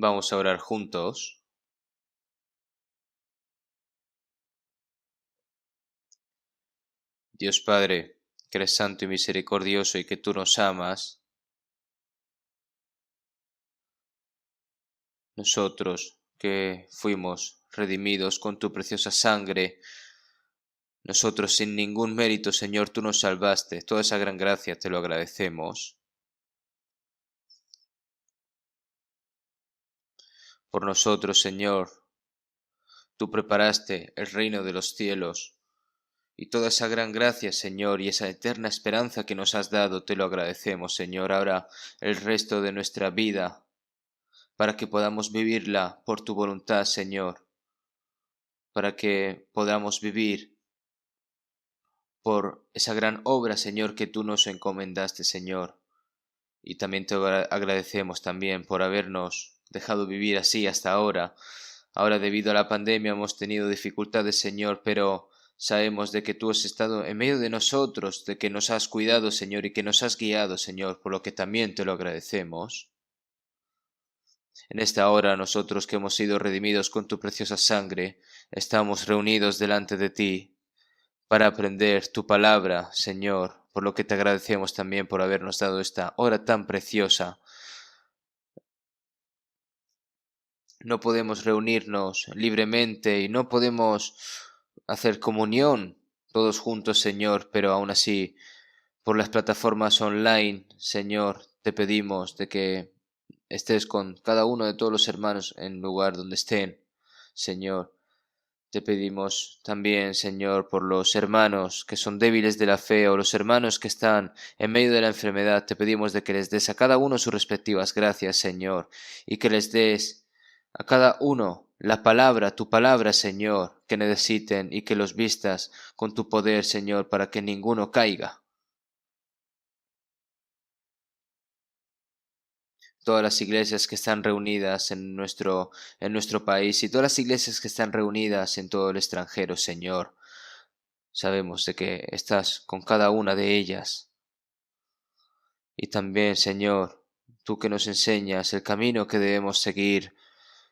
Vamos a orar juntos. Dios Padre, que eres santo y misericordioso y que tú nos amas, nosotros que fuimos redimidos con tu preciosa sangre, nosotros sin ningún mérito, Señor, tú nos salvaste. Toda esa gran gracia te lo agradecemos. Por nosotros, Señor, tú preparaste el reino de los cielos. Y toda esa gran gracia, Señor, y esa eterna esperanza que nos has dado, te lo agradecemos, Señor. Ahora el resto de nuestra vida, para que podamos vivirla por tu voluntad, Señor, para que podamos vivir por esa gran obra, Señor, que tú nos encomendaste, Señor. Y también te agradecemos también por habernos dejado vivir así hasta ahora. Ahora, debido a la pandemia, hemos tenido dificultades, Señor, pero sabemos de que tú has estado en medio de nosotros, de que nos has cuidado, Señor, y que nos has guiado, Señor, por lo que también te lo agradecemos. En esta hora, nosotros que hemos sido redimidos con tu preciosa sangre, estamos reunidos delante de ti para aprender tu palabra, Señor, por lo que te agradecemos también por habernos dado esta hora tan preciosa. No podemos reunirnos libremente y no podemos hacer comunión todos juntos, Señor, pero aún así, por las plataformas online, Señor, te pedimos de que estés con cada uno de todos los hermanos en el lugar donde estén, Señor. Te pedimos también, Señor, por los hermanos que son débiles de la fe o los hermanos que están en medio de la enfermedad. Te pedimos de que les des a cada uno sus respectivas gracias, Señor, y que les des a cada uno la palabra, tu palabra, Señor, que necesiten y que los vistas con tu poder, Señor, para que ninguno caiga. Todas las iglesias que están reunidas en nuestro país y todas las iglesias que están reunidas en todo el extranjero, Señor. Sabemos de que estás con cada una de ellas. Y también, Señor, tú que nos enseñas el camino que debemos seguir,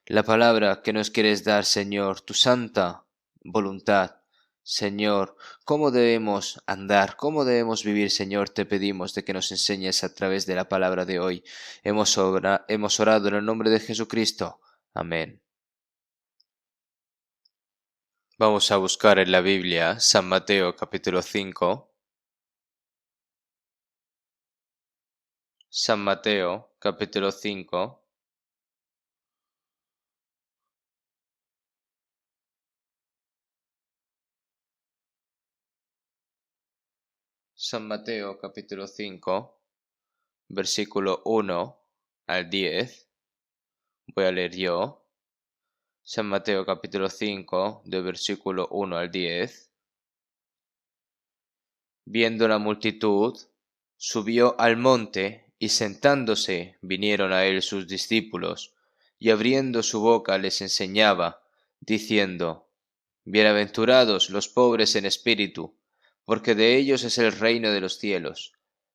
la palabra que nos quieres dar, Señor, tu santa voluntad. Señor, cómo debemos andar, cómo debemos vivir, Señor, te pedimos de que nos enseñes a través de la palabra de hoy. Hemos orado en el nombre de Jesucristo. Amén. Vamos a buscar en la Biblia San Mateo capítulo 5. San Mateo capítulo 5. San Mateo capítulo 5, versículo 1 al 10. Voy a leer yo. San Mateo capítulo 5, de versículo 1 al 10. Viendo la multitud, subió al monte, y sentándose vinieron a él sus discípulos, y abriendo su boca les enseñaba, diciendo: Bienaventurados los pobres en espíritu, porque de ellos es el reino de los cielos.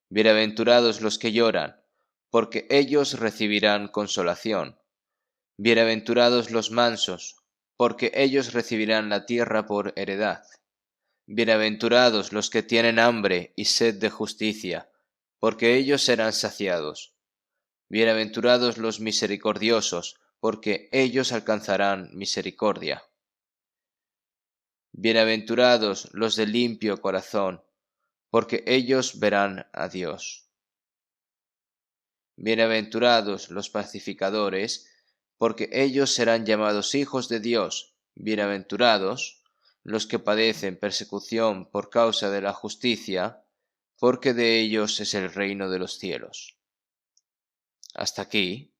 Bienaventurados los que lloran, porque ellos recibirán consolación. Bienaventurados los mansos, porque ellos recibirán la tierra por heredad. Bienaventurados los que tienen hambre y sed de justicia, porque ellos serán saciados. Bienaventurados los misericordiosos, porque ellos alcanzarán misericordia. Bienaventurados los de limpio corazón, porque ellos verán a Dios. Bienaventurados los pacificadores, porque ellos serán llamados hijos de Dios. Bienaventurados los que padecen persecución por causa de la justicia, porque de ellos es el reino de los cielos. Hasta aquí.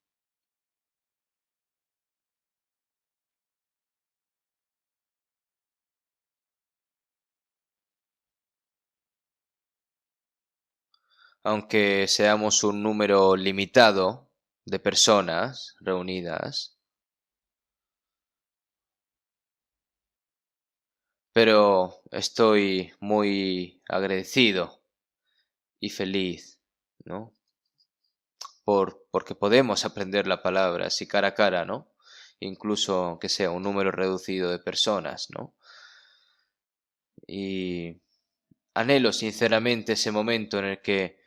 Aunque seamos un número limitado de personas reunidas, pero estoy muy agradecido y feliz, ¿no? porque podemos aprender la palabra así cara a cara, ¿no? Incluso que sea un número reducido de personas, ¿no? Y anhelo sinceramente ese momento en el que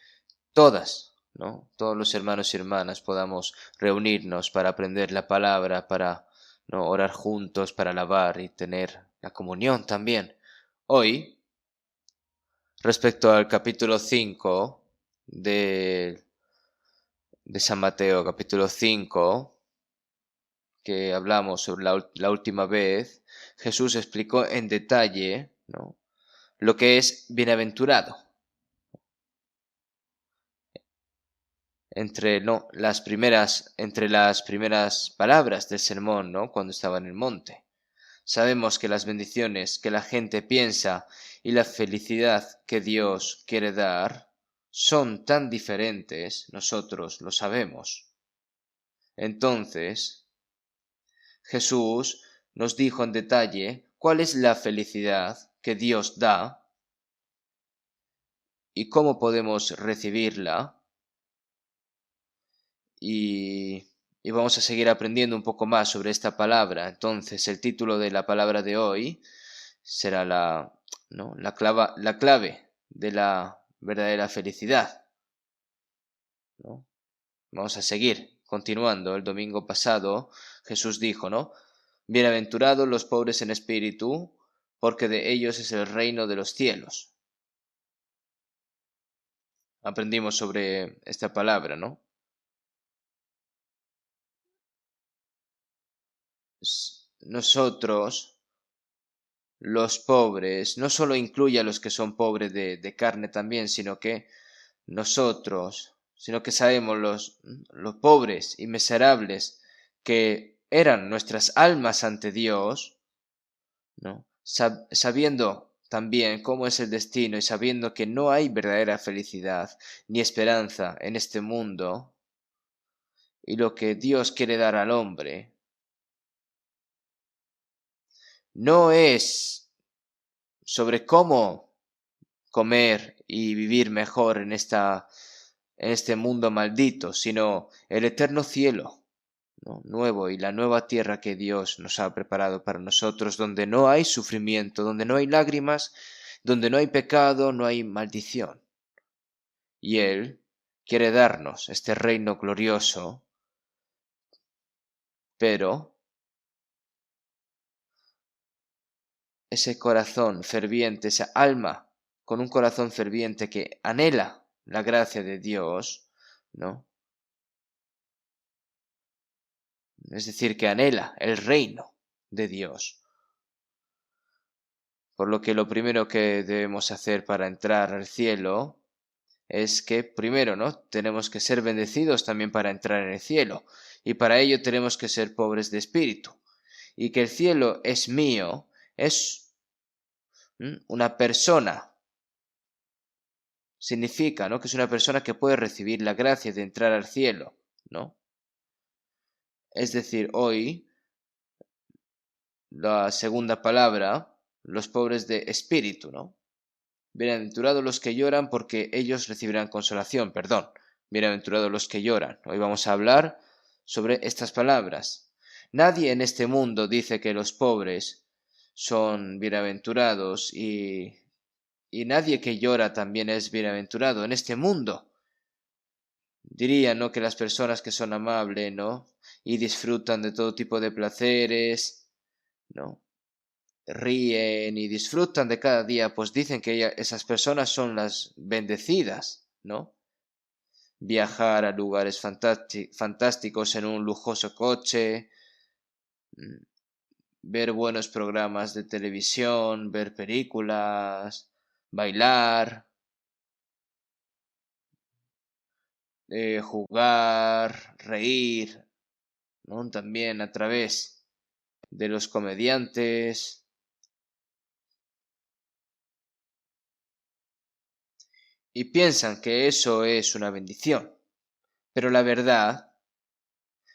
todas, ¿no? Todos los hermanos y hermanas podamos reunirnos para aprender la palabra, para, ¿no?, orar juntos, para alabar y tener la comunión también. Hoy, respecto al capítulo 5 de San Mateo, capítulo 5, que hablamos sobre la última vez, Jesús explicó en detalle, ¿no?, lo que es bienaventurado. Entre las primeras palabras del sermón, ¿no?, cuando estaba en el monte. Sabemos que las bendiciones que la gente piensa y la felicidad que Dios quiere dar son tan diferentes, nosotros lo sabemos. Entonces, Jesús nos dijo en detalle cuál es la felicidad que Dios da y cómo podemos recibirla. Y vamos a seguir aprendiendo un poco más sobre esta palabra. Entonces, el título de la palabra de hoy será la clave de la verdadera felicidad, ¿no? Vamos a seguir continuando. El domingo pasado Jesús dijo, ¿no?, bienaventurados los pobres en espíritu, porque de ellos es el reino de los cielos. Aprendimos sobre esta palabra, ¿no? Nosotros, los pobres, no solo incluye a los que son pobres de carne también, sino que sabemos los pobres y miserables que eran nuestras almas ante Dios, ¿no? Sabiendo también cómo es el destino y sabiendo que no hay verdadera felicidad ni esperanza en este mundo y lo que Dios quiere dar al hombre no es sobre cómo comer y vivir mejor en este mundo maldito, sino el eterno cielo, ¿no?, nuevo, y la nueva tierra que Dios nos ha preparado para nosotros, donde no hay sufrimiento, donde no hay lágrimas, donde no hay pecado, no hay maldición. Y Él quiere darnos este reino glorioso, pero ese corazón ferviente, esa alma con un corazón ferviente que anhela la gracia de Dios, ¿no?, es decir, que anhela el reino de Dios. Por lo que lo primero que debemos hacer para entrar al cielo es que primero, ¿no?, tenemos que ser bendecidos también para entrar en el cielo, y para ello tenemos que ser pobres de espíritu. Y que el cielo es mío es una persona. Significa, ¿no?, que es una persona que puede recibir la gracia de entrar al cielo, ¿no? Es decir, hoy la segunda palabra, los pobres de espíritu, ¿no? Bienaventurados los que lloran, porque ellos recibirán consolación. Perdón, bienaventurados los que lloran. Hoy vamos a hablar sobre estas palabras. Nadie en este mundo dice que los pobres son bienaventurados y nadie que llora también es bienaventurado en este mundo. Diría, ¿no?, que las personas que son amables, ¿no?, y disfrutan de todo tipo de placeres, ¿no?, ríen y disfrutan de cada día, pues dicen que esas personas son las bendecidas, ¿no? Viajar a lugares fantásticos en un lujoso coche, ver buenos programas de televisión, ver películas, bailar, jugar, reír, ¿no?, también a través de los comediantes. Y piensan que eso es una bendición. Pero la verdad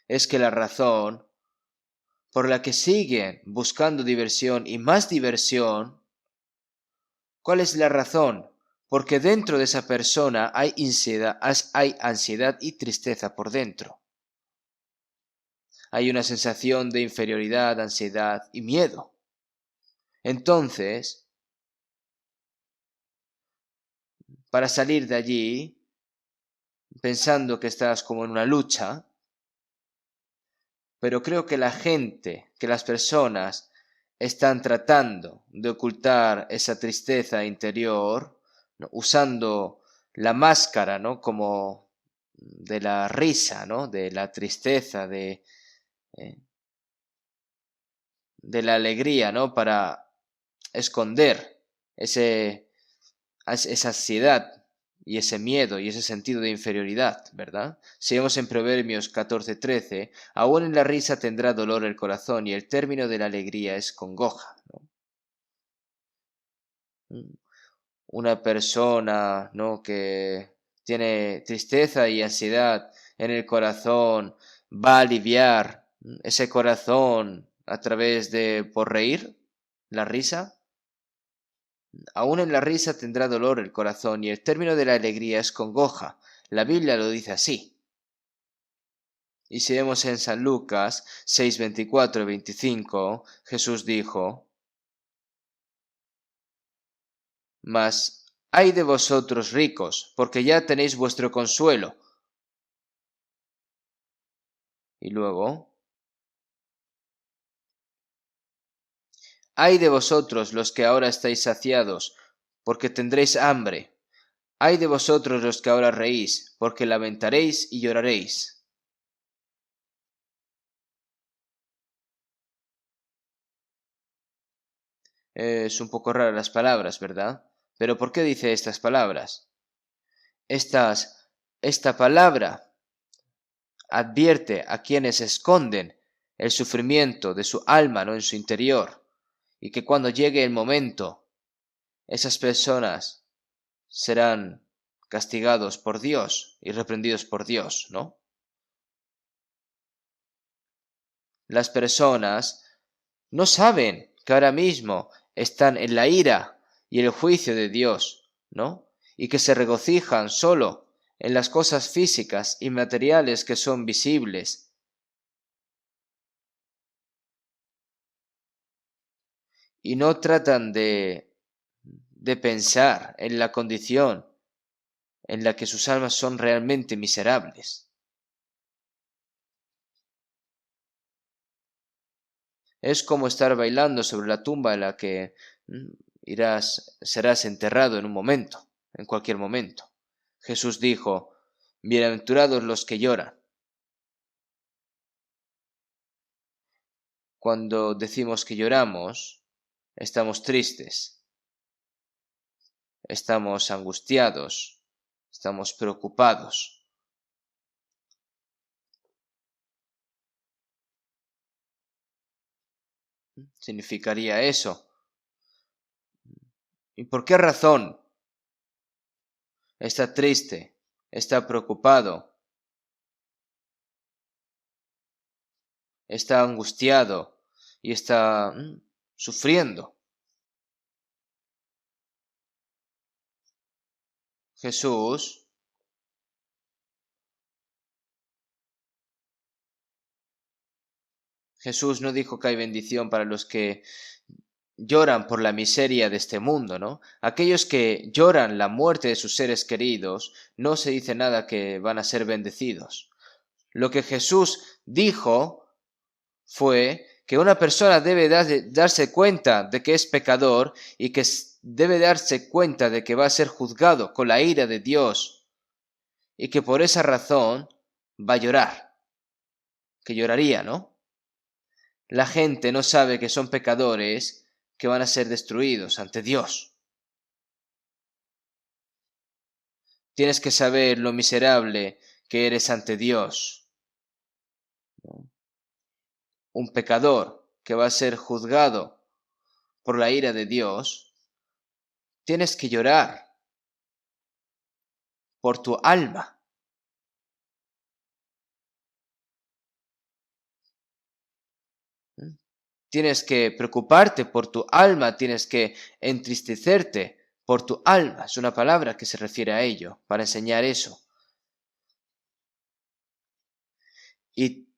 es que la razón por la que siguen buscando diversión y más diversión, ¿cuál es la razón porque dentro de esa persona hay ansiedad y tristeza por dentro. Hay una sensación de inferioridad, ansiedad y miedo. Entonces, para salir de allí, pensando que estás como en una lucha, pero creo que las personas están tratando de ocultar esa tristeza interior, ¿no? Usando la máscara, ¿no? Como de la risa, ¿no? De la tristeza, eh, de la alegría, ¿no? Para esconder esa ansiedad y ese miedo y ese sentido de inferioridad, ¿verdad? Si vemos en Proverbios 14:13, aún en la risa tendrá dolor el corazón y el término de la alegría es congoja, ¿no? Una persona, ¿no? que tiene tristeza y ansiedad en el corazón va a aliviar ese corazón a través de por reír, la risa. Aún en la risa tendrá dolor el corazón y el término de la alegría es congoja. La Biblia lo dice así. Y si vemos en San Lucas 6:24-25, Jesús dijo: Mas ay de vosotros ricos, porque ya tenéis vuestro consuelo. Y luego, ay de vosotros los que ahora estáis saciados, porque tendréis hambre. Ay de vosotros los que ahora reís, porque lamentaréis y lloraréis. Es un poco rara las palabras, ¿verdad? Pero ¿por qué dice estas palabras? Esta palabra advierte a quienes esconden el sufrimiento de su alma, no en su interior, y que cuando llegue el momento, esas personas serán castigados por Dios y reprendidos por Dios, ¿no? Las personas no saben que ahora mismo están en la ira y el juicio de Dios, ¿no? Y que se regocijan solo en las cosas físicas y materiales que son visibles. Y no tratan de pensar en la condición en la que sus almas son realmente miserables. Es como estar bailando sobre la tumba en la que serás enterrado en un momento, en cualquier momento. Jesús dijo: Bienaventurados los que lloran. Cuando decimos que lloramos, estamos tristes, estamos angustiados, estamos preocupados. Significaría eso. ¿Y por qué razón está triste, está preocupado, está angustiado y está sufriendo? Jesús Jesús no dijo que hay bendición para los que lloran por la miseria de este mundo, ¿no? Aquellos que lloran la muerte de sus seres queridos, no se dice nada que van a ser bendecidos. Lo que Jesús dijo fue que una persona debe darse cuenta de que es pecador y que debe darse cuenta de que va a ser juzgado con la ira de Dios y que por esa razón va a llorar, que lloraría, ¿no? La gente no sabe que son pecadores que van a ser destruidos ante Dios. Tienes que saber lo miserable que eres ante Dios. Un pecador que va a ser juzgado por la ira de Dios, tienes que llorar por tu alma. Tienes que preocuparte por tu alma, tienes que entristecerte por tu alma. Es una palabra que se refiere a ello, para enseñar eso. Y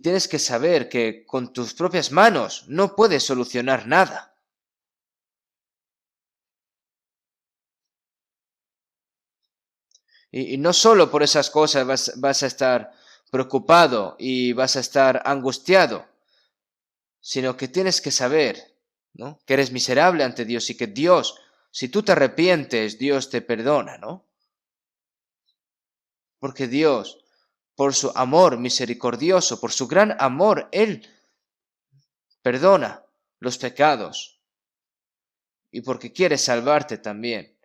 tienes que saber que con tus propias manos no puedes solucionar nada. Y no solo por esas cosas vas a estar preocupado y vas a estar angustiado, sino que tienes que saber, ¿no?, que eres miserable ante Dios y que Dios, si tú te arrepientes, Dios te perdona, ¿no? Porque Dios, por su amor misericordioso, por su gran amor, Él perdona los pecados y porque quiere salvarte también.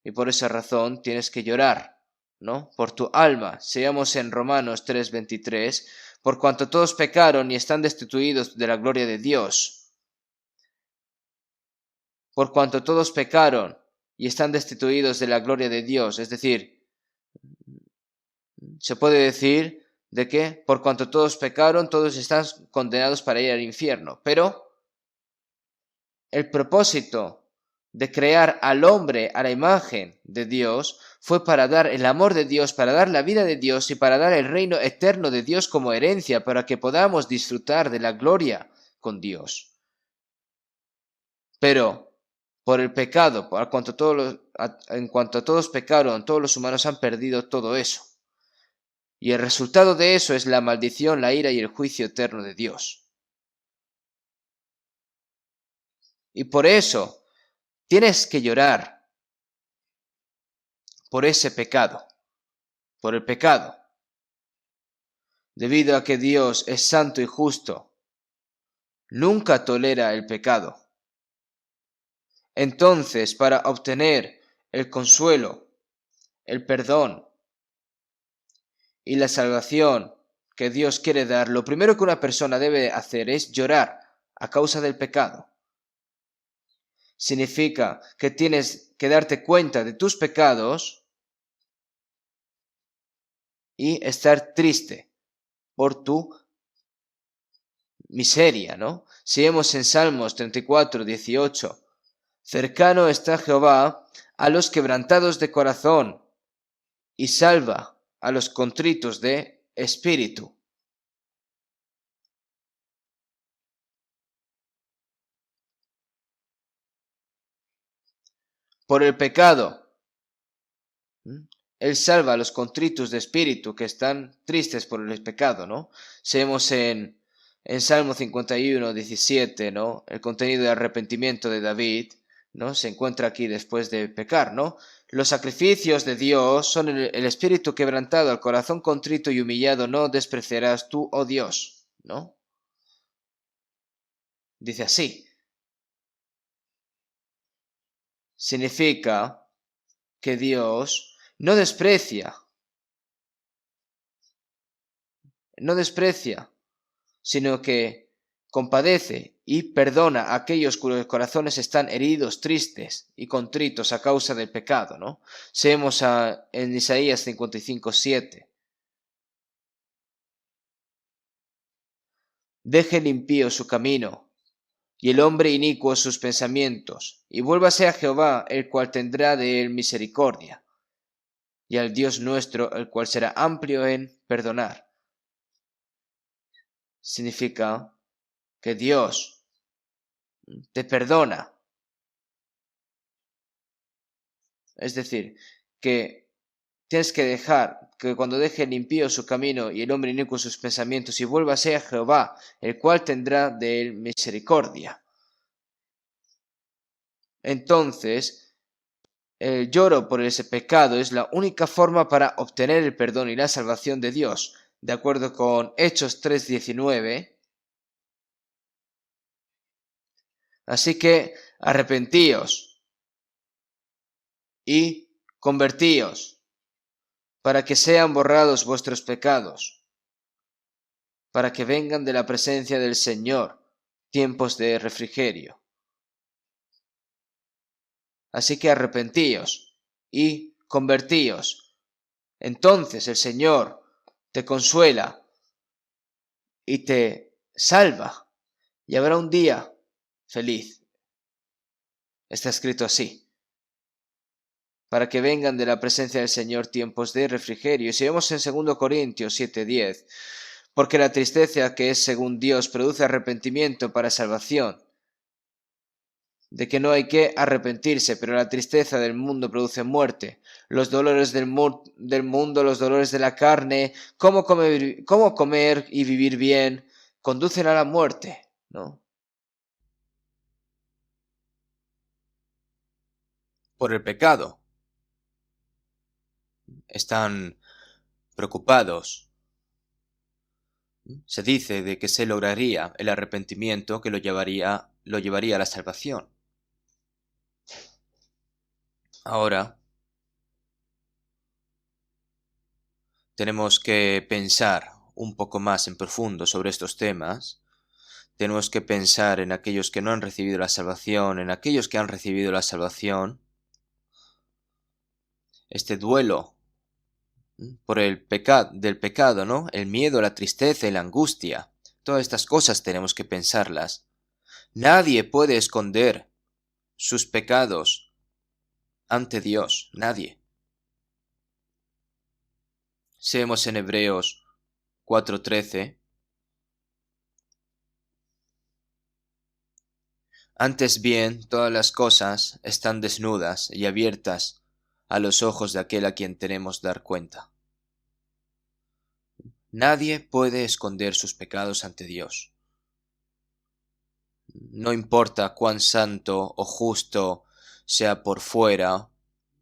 Y por esa razón tienes que llorar, ¿no?, por tu alma. Seamos en Romanos 3:23, por cuanto todos pecaron y están destituidos de la gloria de Dios. Por cuanto todos pecaron y están destituidos de la gloria de Dios. Es decir, se puede decir de que por cuanto todos pecaron, todos están condenados para ir al infierno. Pero el propósito de crear al hombre a la imagen de Dios fue para dar el amor de Dios, para dar la vida de Dios y para dar el reino eterno de Dios como herencia, para que podamos disfrutar de la gloria con Dios. Pero por el pecado, en cuanto todos pecaron, todos los humanos han perdido todo eso. Y el resultado de eso es la maldición, la ira y el juicio eterno de Dios. Y por eso tienes que llorar por ese pecado, por el pecado. Debido a que Dios es santo y justo, nunca tolera el pecado. Entonces, para obtener el consuelo, el perdón y la salvación que Dios quiere dar, lo primero que una persona debe hacer es llorar a causa del pecado. Significa que tienes que darte cuenta de tus pecados y estar triste por tu miseria, ¿no? Si vemos en Salmos 34:18, cercano está Jehová a los quebrantados de corazón y salva a los contritos de espíritu. Por el pecado, Él salva a los contritos de espíritu que están tristes por el pecado, ¿no? Si vemos en Salmo 51:17, ¿no?, el contenido de arrepentimiento de David, ¿no?, se encuentra aquí después de pecar, ¿no? Los sacrificios de Dios son el espíritu quebrantado, al corazón contrito y humillado no despreciarás tú, oh Dios, ¿no? Dice así. Significa que Dios no desprecia, sino que compadece y perdona a aquellos cuyos corazones están heridos, tristes y contritos a causa del pecado, ¿no? Vemos en Isaías 55:7. Deje el impío su camino, y el hombre inicuo sus pensamientos, y vuélvase a Jehová, el cual tendrá de él misericordia, y al Dios nuestro, el cual será amplio en perdonar. Significa que Dios te perdona. Es decir, que tienes que dejar que cuando deje el impío su camino y el hombre inicuo sus pensamientos, y vuélvase a Jehová, el cual tendrá de él misericordia. Entonces, el lloro por ese pecado es la única forma para obtener el perdón y la salvación de Dios. De acuerdo con Hechos 3:19. Así que arrepentíos y convertíos, para que sean borrados vuestros pecados, para que vengan de la presencia del Señor tiempos de refrigerio. Así que arrepentíos y convertíos. Entonces el Señor te consuela y te salva, y habrá un día feliz. Está escrito así. para que vengan de la presencia del Señor tiempos de refrigerio. Y si vemos en 2 Corintios 7:10, porque la tristeza que es según Dios produce arrepentimiento para salvación, de que no hay que arrepentirse, pero la tristeza del mundo produce muerte. Los dolores del mundo, los dolores de la carne, cómo comer y vivir bien, conducen a la muerte, ¿no? Por el pecado. Están preocupados. Se dice de que se lograría el arrepentimiento que lo llevaría a la salvación. Ahora tenemos que pensar un poco más en profundo sobre estos temas. Tenemos que pensar en aquellos que no han recibido la salvación, en aquellos que han recibido la salvación. Este duelo por el del pecado, ¿no? El miedo, la tristeza y la angustia. Todas estas cosas tenemos que pensarlas. Nadie puede esconder sus pecados ante Dios. Nadie. Si vemos en Hebreos 4:13. Antes bien, todas las cosas están desnudas y abiertas a los ojos de aquel a quien tenemos dar cuenta. Nadie puede esconder sus pecados ante Dios. No importa cuán santo o justo sea por fuera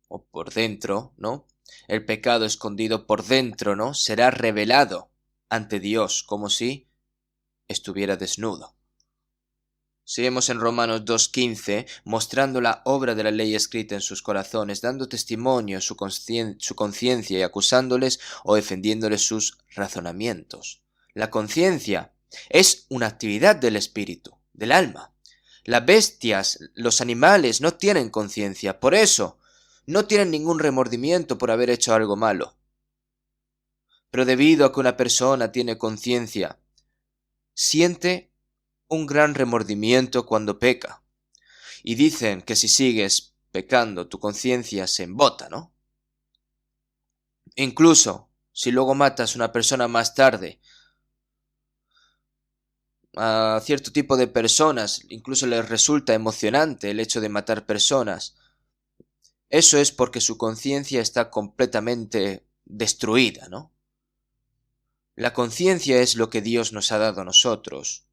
o por dentro, ¿no? El pecado escondido por dentro, ¿no? Será revelado ante Dios como si estuviera desnudo. Si vemos en Romanos 2:15, mostrando la obra de la ley escrita en sus corazones, dando testimonio su conciencia y acusándoles o defendiéndoles sus razonamientos. La conciencia es una actividad del espíritu, del alma. Las bestias, los animales no tienen conciencia, por eso no tienen ningún remordimiento por haber hecho algo malo. Pero debido a que una persona tiene conciencia, siente un gran remordimiento cuando peca. Y dicen que si sigues pecando, tu conciencia se embota, ¿no? Incluso si luego matas a una persona más tarde, a cierto tipo de personas, incluso les resulta emocionante el hecho de matar personas. Eso es porque su conciencia está completamente destruida, ¿no? La conciencia es lo que Dios nos ha dado a nosotros.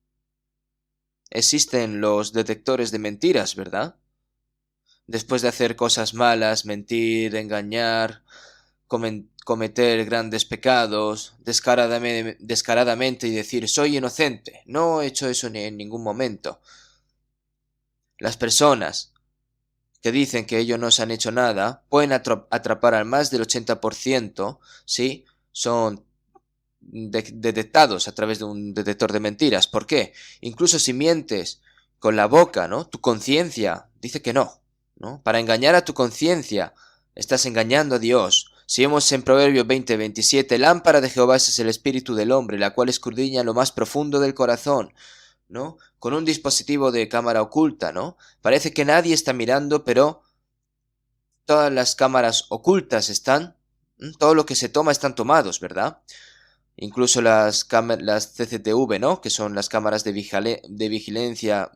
Existen los detectores de mentiras, ¿verdad? Después de hacer cosas malas, mentir, engañar, cometer grandes pecados, descaradamente y decir soy inocente. No he hecho eso ni en ningún momento. Las personas que dicen que ellos no se han hecho nada pueden atrapar al más del 80%, ¿sí? Son detectados a través de un detector de mentiras. ¿Por qué? Incluso si mientes con la boca, ¿no? Tu conciencia dice que no, ¿no? Para engañar a tu conciencia estás engañando a Dios. Si vemos en Proverbios 20:27, lámpara de Jehová es el espíritu del hombre, la cual escudriña lo más profundo del corazón, ¿no? Con un dispositivo de cámara oculta, ¿no? Parece que nadie está mirando, pero todas las cámaras ocultas están, todo lo que se toma están tomados, ¿verdad? Incluso las CCTV, ¿no? Que son las cámaras de vigilancia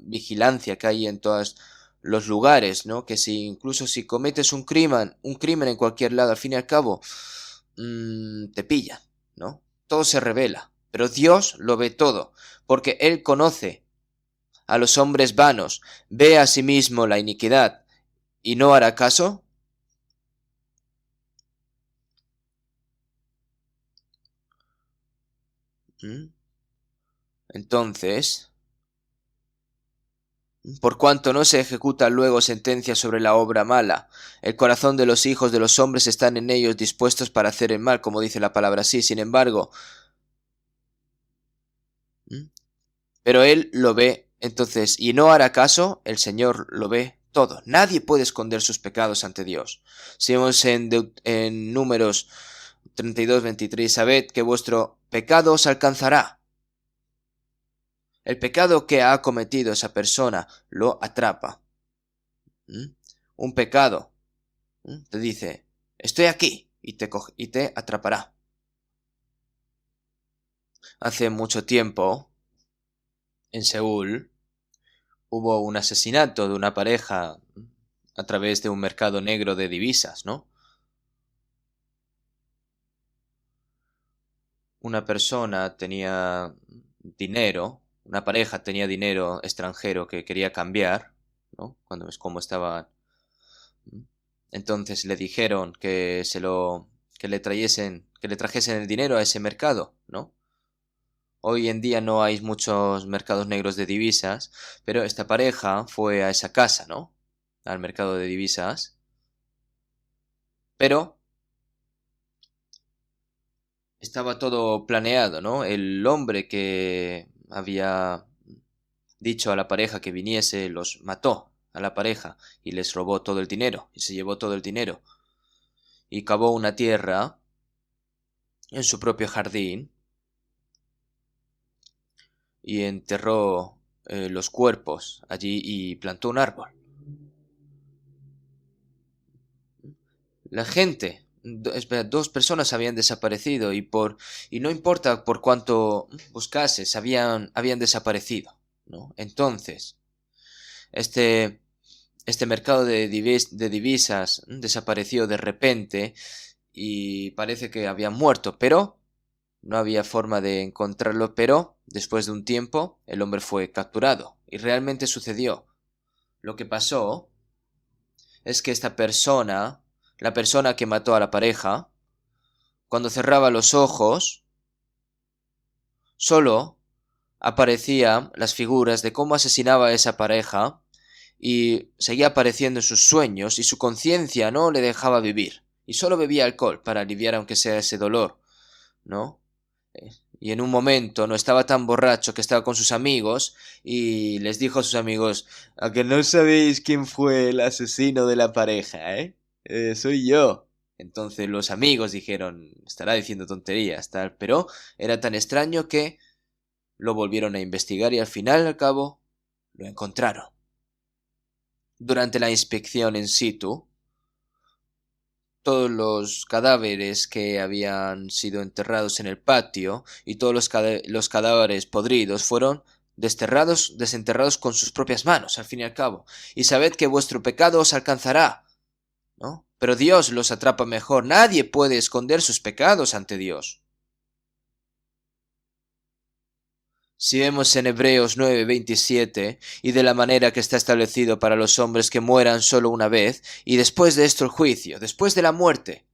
que hay en todos los lugares, ¿no? Que si incluso si cometes un crimen en cualquier lado, al fin y al cabo, te pillan, ¿no? Todo se revela. Pero Dios lo ve todo, porque Él conoce a los hombres vanos, ve a sí mismo la iniquidad y no hará caso. Entonces, por cuanto no se ejecuta luego sentencia sobre la obra mala, el corazón de los hijos de los hombres están en ellos dispuestos para hacer el mal, como dice la palabra así. Sin embargo, pero él lo ve, entonces, y no hará caso, el Señor lo ve todo. Nadie puede esconder sus pecados ante Dios. Si vemos en Números 32:23, sabed que vuestro pecado os alcanzará. El pecado que ha cometido esa persona lo atrapa. Un pecado Te dice, estoy aquí, y te atrapará. Hace mucho tiempo, en Seúl, hubo un asesinato de una pareja a través de un mercado negro de divisas, ¿no? Una persona tenía dinero, una pareja tenía dinero extranjero que quería cambiar, ¿no? Cuando es como estaba. Entonces le dijeron que le trajesen el dinero a ese mercado, ¿no? Hoy en día no hay muchos mercados negros de divisas, pero esta pareja fue a esa casa, ¿no? Al mercado de divisas. Pero estaba todo planeado, ¿no? El hombre que había dicho a la pareja que viniese los mató a la pareja y les robó todo el dinero y se llevó todo el dinero y cavó una tierra en su propio jardín y enterró los cuerpos allí y plantó un árbol. La gente, espera, dos personas habían desaparecido y no importa por cuánto buscases, habían desaparecido, ¿no? Entonces, este, este mercado de divisas desapareció de repente y parece que había muerto, pero no había forma de encontrarlo, pero después de un tiempo el hombre fue capturado y realmente sucedió. Lo que pasó es que esta persona, la persona que mató a la pareja, cuando cerraba los ojos, solo aparecían las figuras de cómo asesinaba a esa pareja y seguía apareciendo en sus sueños y su conciencia no le dejaba vivir y solo bebía alcohol para aliviar aunque sea ese dolor, ¿no? Y en un momento no estaba tan borracho que estaba con sus amigos y les dijo a sus amigos, ¿a que no sabéis quién fue el asesino de la pareja, eh? Soy yo. Entonces los amigos dijeron, estará diciendo tonterías, tal, pero era tan extraño que lo volvieron a investigar y al final, al cabo, lo encontraron. Durante la inspección in situ, todos los cadáveres que habían sido enterrados en el patio y todos los cadáveres podridos fueron desenterrados con sus propias manos, al fin y al cabo. Y sabed que vuestro pecado os alcanzará, ¿no? Pero Dios los atrapa mejor. Nadie puede esconder sus pecados ante Dios. Si vemos en Hebreos 9:27, y de la manera que está establecido para los hombres que mueran solo una vez, y después de esto el juicio, después de la muerte,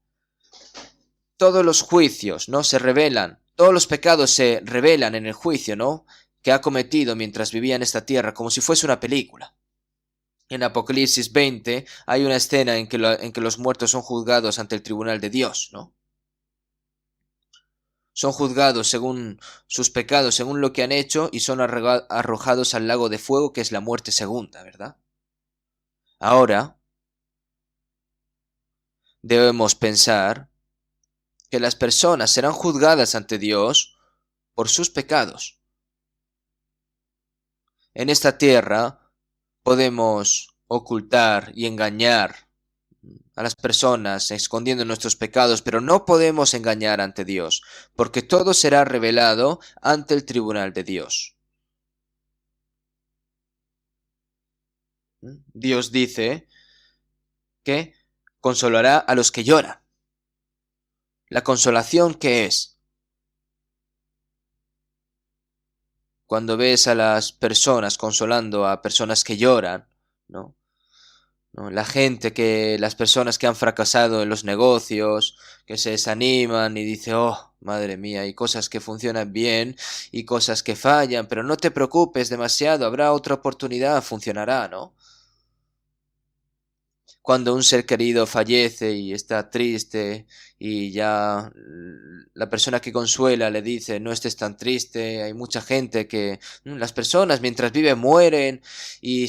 todos los juicios, ¿no? Se revelan, todos los pecados se revelan en el juicio, ¿no? Que ha cometido mientras vivía en esta tierra, como si fuese una película. En Apocalipsis 20 hay una escena en que los muertos son juzgados ante el tribunal de Dios, ¿no? Son juzgados según sus pecados, según lo que han hecho, y son arrojados al lago de fuego, que es la muerte segunda, ¿verdad? Ahora debemos pensar que las personas serán juzgadas ante Dios por sus pecados. En esta tierra podemos ocultar y engañar a las personas escondiendo nuestros pecados, pero no podemos engañar ante Dios, porque todo será revelado ante el tribunal de Dios. Dios dice que consolará a los que lloran. La consolación, ¿qué es? Cuando ves a las personas consolando a personas que lloran, ¿no? ¿No? Las personas que han fracasado en los negocios, que se desaniman y dicen, oh, madre mía, hay cosas que funcionan bien y cosas que fallan, pero no te preocupes demasiado, habrá otra oportunidad, funcionará, ¿no? Cuando un ser querido fallece y está triste y ya la persona que consuela le dice no estés tan triste, hay mucha gente que las personas mientras viven mueren y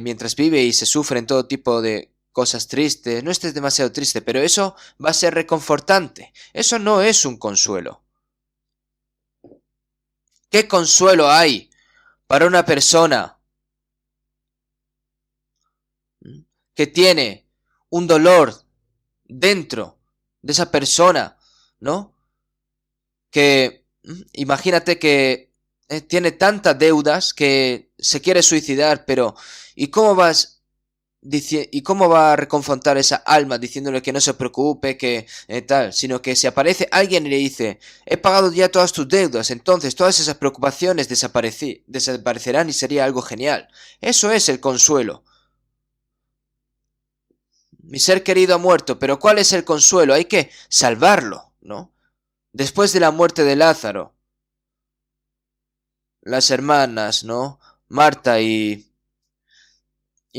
mientras vive y se sufren todo tipo de cosas tristes, no estés demasiado triste, pero eso va a ser reconfortante, eso no es un consuelo. ¿Qué consuelo hay para una persona que tiene un dolor dentro de esa persona, ¿no? Que imagínate que tiene tantas deudas que se quiere suicidar, pero ¿y cómo ¿y cómo va a reconfortar esa alma diciéndole que no se preocupe, que tal? Sino que si aparece alguien y le dice, he pagado ya todas tus deudas, entonces todas esas preocupaciones desaparecerán y sería algo genial. Eso es el consuelo. Mi ser querido ha muerto, pero ¿cuál es el consuelo? Hay que salvarlo, ¿no? Después de la muerte de Lázaro, las hermanas, ¿no? Marta y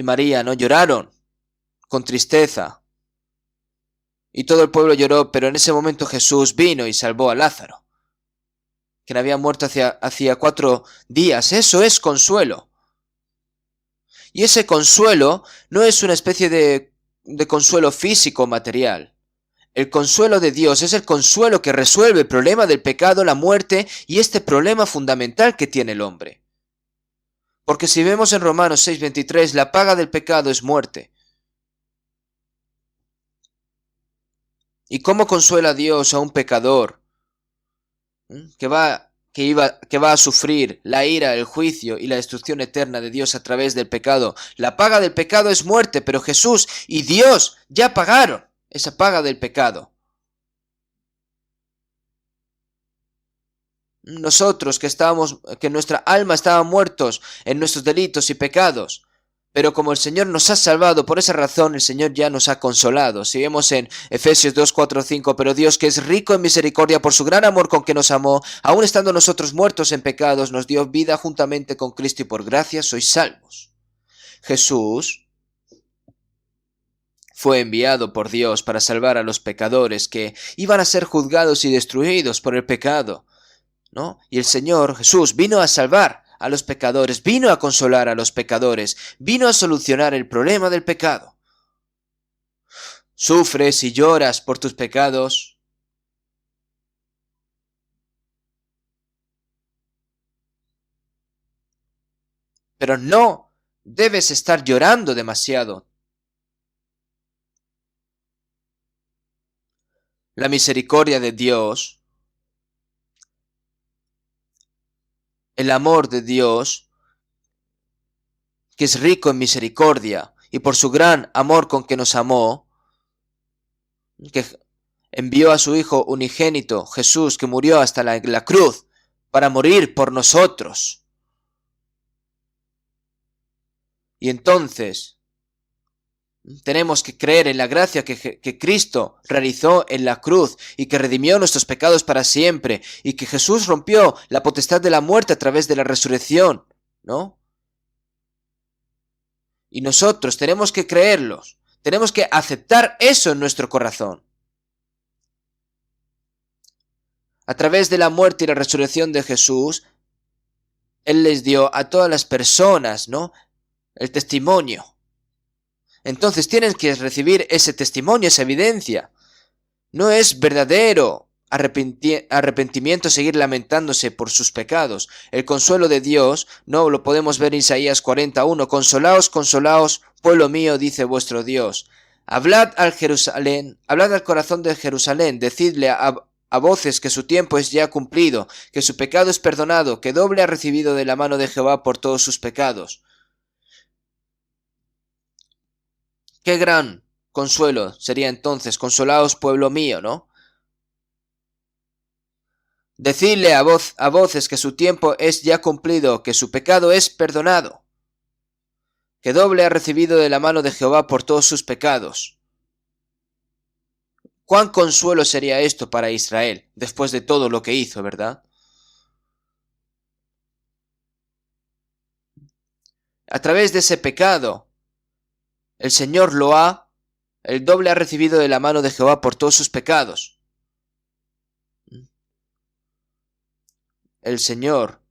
María, ¿no? Lloraron con tristeza. Y todo el pueblo lloró, pero en ese momento Jesús vino y salvó a Lázaro, quien había muerto hacía 4 días. Eso es consuelo. Y ese consuelo no es una especie de consuelo físico o material. El consuelo de Dios es el consuelo que resuelve el problema del pecado, la muerte y este problema fundamental que tiene el hombre. Porque si vemos en Romanos 6:23, la paga del pecado es muerte. ¿Y cómo consuela Dios a un pecador que va a sufrir la ira, el juicio y la destrucción eterna de Dios a través del pecado? La paga del pecado es muerte, pero Jesús y Dios ya pagaron esa paga del pecado. Nosotros que nuestra alma estaba muertos en nuestros delitos y pecados. Pero como el Señor nos ha salvado, por esa razón el Señor ya nos ha consolado. Si vemos en Efesios 2, 4, 5, pero Dios que es rico en misericordia por su gran amor con que nos amó, aun estando nosotros muertos en pecados, nos dio vida juntamente con Cristo y por gracia sois salvos. Jesús fue enviado por Dios para salvar a los pecadores que iban a ser juzgados y destruidos por el pecado, ¿no? Y el Señor Jesús vino a salvar a los pecadores, vino a consolar a los pecadores, vino a solucionar el problema del pecado. Sufres y lloras por tus pecados. Pero no debes estar llorando demasiado. La misericordia de Dios, el amor de Dios, que es rico en misericordia, y por su gran amor con que nos amó, que envió a su Hijo unigénito, Jesús, que murió hasta la cruz, para morir por nosotros. Y entonces tenemos que creer en la gracia que Cristo realizó en la cruz y que redimió nuestros pecados para siempre y que Jesús rompió la potestad de la muerte a través de la resurrección, ¿no? Y nosotros tenemos que creerlos, tenemos que aceptar eso en nuestro corazón. A través de la muerte y la resurrección de Jesús, Él les dio a todas las personas, ¿no?, el testimonio. Entonces tienen que recibir ese testimonio, esa evidencia. No es verdadero arrepentimiento seguir lamentándose por sus pecados. El consuelo de Dios, no lo podemos ver en Isaías 41. Consolaos, consolaos, pueblo mío, dice vuestro Dios. Hablad al corazón de Jerusalén, decidle a voces que su tiempo es ya cumplido, que su pecado es perdonado, que doble ha recibido de la mano de Jehová por todos sus pecados. Qué gran consuelo sería entonces, consolaos pueblo mío, ¿no? Decidle a voces que su tiempo es ya cumplido, que su pecado es perdonado, que doble ha recibido de la mano de Jehová por todos sus pecados. Cuán consuelo sería esto para Israel, después de todo lo que hizo, ¿verdad? A través de ese pecado, el doble ha recibido de la mano de Jehová por todos sus pecados. El Señor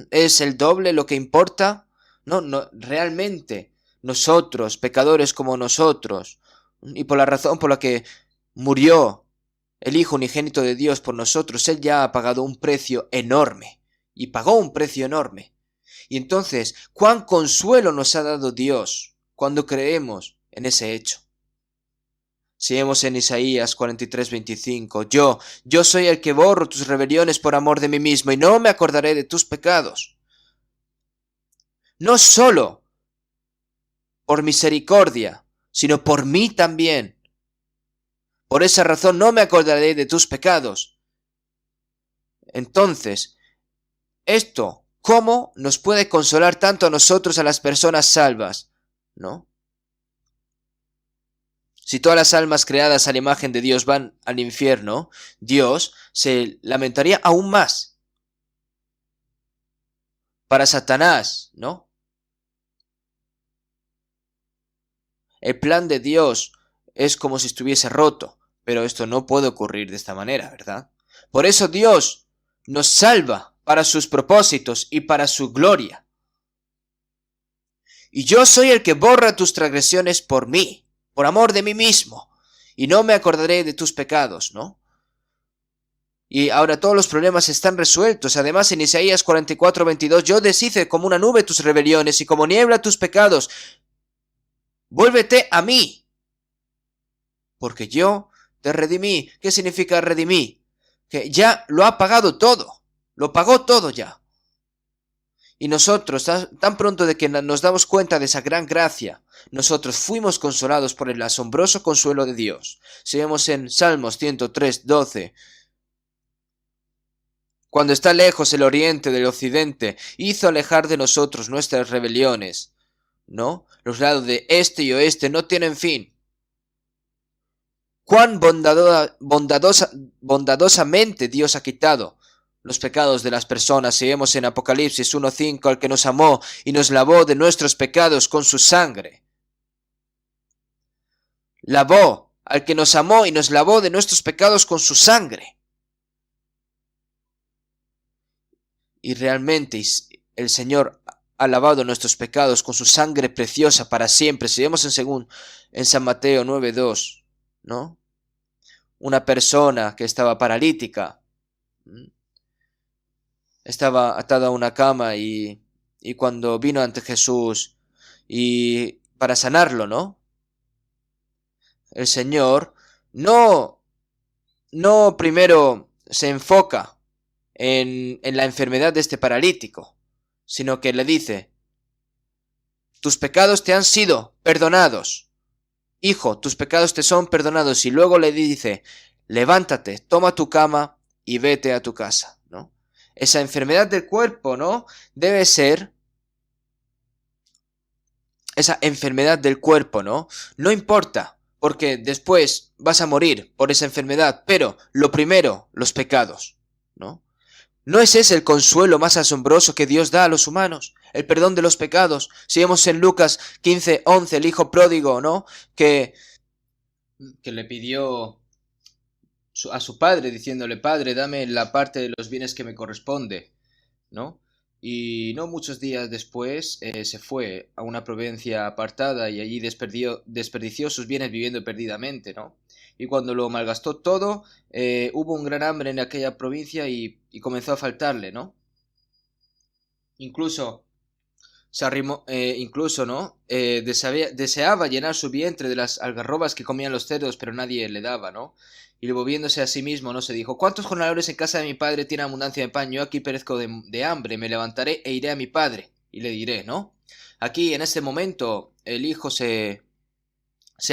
es el doble lo que importa. No, realmente nosotros, pecadores como nosotros, y por la razón por la que murió el Hijo unigénito de Dios por nosotros, Él ya ha pagado un precio enorme, y pagó un precio enorme. Y entonces, ¿cuán consuelo nos ha dado Dios cuando creemos en ese hecho? Si vemos en Isaías 43:25, yo soy el que borro tus rebeliones por amor de mí mismo y no me acordaré de tus pecados. No solo por misericordia, sino por mí también. Por esa razón no me acordaré de tus pecados. Entonces, esto, ¿cómo nos puede consolar tanto a nosotros, a las personas salvas? ¿No? Si todas las almas creadas a la imagen de Dios van al infierno, Dios se lamentaría aún más. Para Satanás, ¿no? El plan de Dios es como si estuviese roto, pero esto no puede ocurrir de esta manera, ¿verdad? Por eso Dios nos salva para sus propósitos y para su gloria. Y yo soy el que borra tus transgresiones por mí, por amor de mí mismo, y no me acordaré de tus pecados, ¿no? Y ahora todos los problemas están resueltos. Además, en Isaías 44:22, yo deshice como una nube tus rebeliones y como niebla tus pecados. Vuélvete a mí, porque yo te redimí. ¿Qué significa redimí? Que ya lo ha pagado todo, lo pagó todo ya. Y nosotros, tan pronto de que nos damos cuenta de esa gran gracia, nosotros fuimos consolados por el asombroso consuelo de Dios. Si vemos en Salmos 103:12, cuando está lejos el oriente del occidente, hizo alejar de nosotros nuestras rebeliones, ¿no? Los lados de este y oeste no tienen fin. Cuán bondadosamente Dios ha quitado los pecados de las personas. Si vemos en Apocalipsis 1:5, al que nos amó y nos lavó de nuestros pecados con su sangre. Lavó al que nos amó y nos lavó de nuestros pecados con su sangre. Y realmente el Señor ha lavado nuestros pecados con su sangre preciosa para siempre. Si vemos en San Mateo 9:2, ¿no? Una persona que estaba paralítica, estaba atada a una cama y cuando vino ante Jesús y para sanarlo, ¿no? El Señor no primero se enfoca en la enfermedad de este paralítico, sino que le dice, tus pecados te han sido perdonados. Hijo, tus pecados te son perdonados. Y luego le dice, levántate, toma tu cama y vete a tu casa, ¿no? Esa enfermedad del cuerpo, ¿no? Debe ser esa enfermedad del cuerpo, ¿no? No importa, porque después vas a morir por esa enfermedad, pero lo primero, los pecados, ¿no? ¿No es ese el consuelo más asombroso que Dios da a los humanos? El perdón de los pecados. Si vemos en Lucas 15:11, el hijo pródigo, ¿no? Que le pidió a su padre, diciéndole, Padre, dame la parte de los bienes que me corresponde, ¿no? Y no muchos días después se fue a una provincia apartada y allí desperdició sus bienes viviendo perdidamente, ¿no? Y cuando lo malgastó todo, hubo un gran hambre en aquella provincia y comenzó a faltarle, ¿no? Incluso se arrimó, ¿no? Deseaba llenar su vientre de las algarrobas que comían los cerdos, pero nadie le daba, ¿no? Y volviéndose a sí mismo, no se dijo, ¿cuántos jornaleros en casa de mi padre tienen abundancia de pan? Yo aquí perezco de hambre, me levantaré e iré a mi padre, y le diré, ¿no? Aquí, en este momento, el hijo se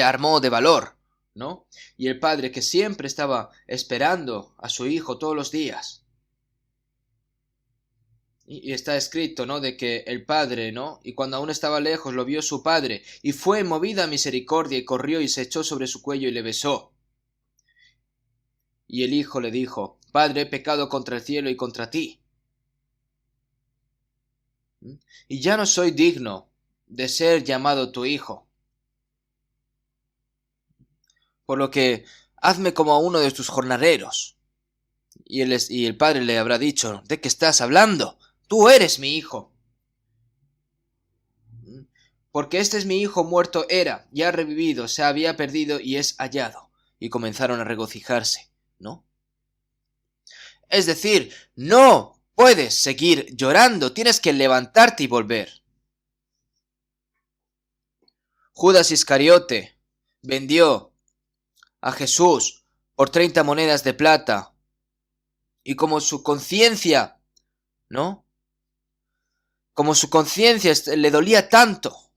armó de valor, ¿no? Y el padre, que siempre estaba esperando a su hijo todos los días, y está escrito, ¿no? De que el padre, ¿no? Y cuando aún estaba lejos lo vio su padre, y fue movida a misericordia, y corrió y se echó sobre su cuello y le besó. Y el hijo le dijo, Padre, he pecado contra el cielo y contra ti, y ya no soy digno de ser llamado tu hijo. Por lo que hazme como a uno de tus jornaleros. Y el padre le habrá dicho, ¿de qué estás hablando? Tú eres mi hijo. Porque este es mi hijo, muerto era, y ha revivido, se había perdido y es hallado. Y comenzaron a regocijarse, ¿no? Es decir, no puedes seguir llorando, tienes que levantarte y volver. Judas Iscariote vendió a Jesús por 30 monedas de plata. Y como su conciencia, ¿no? Como su conciencia le dolía tanto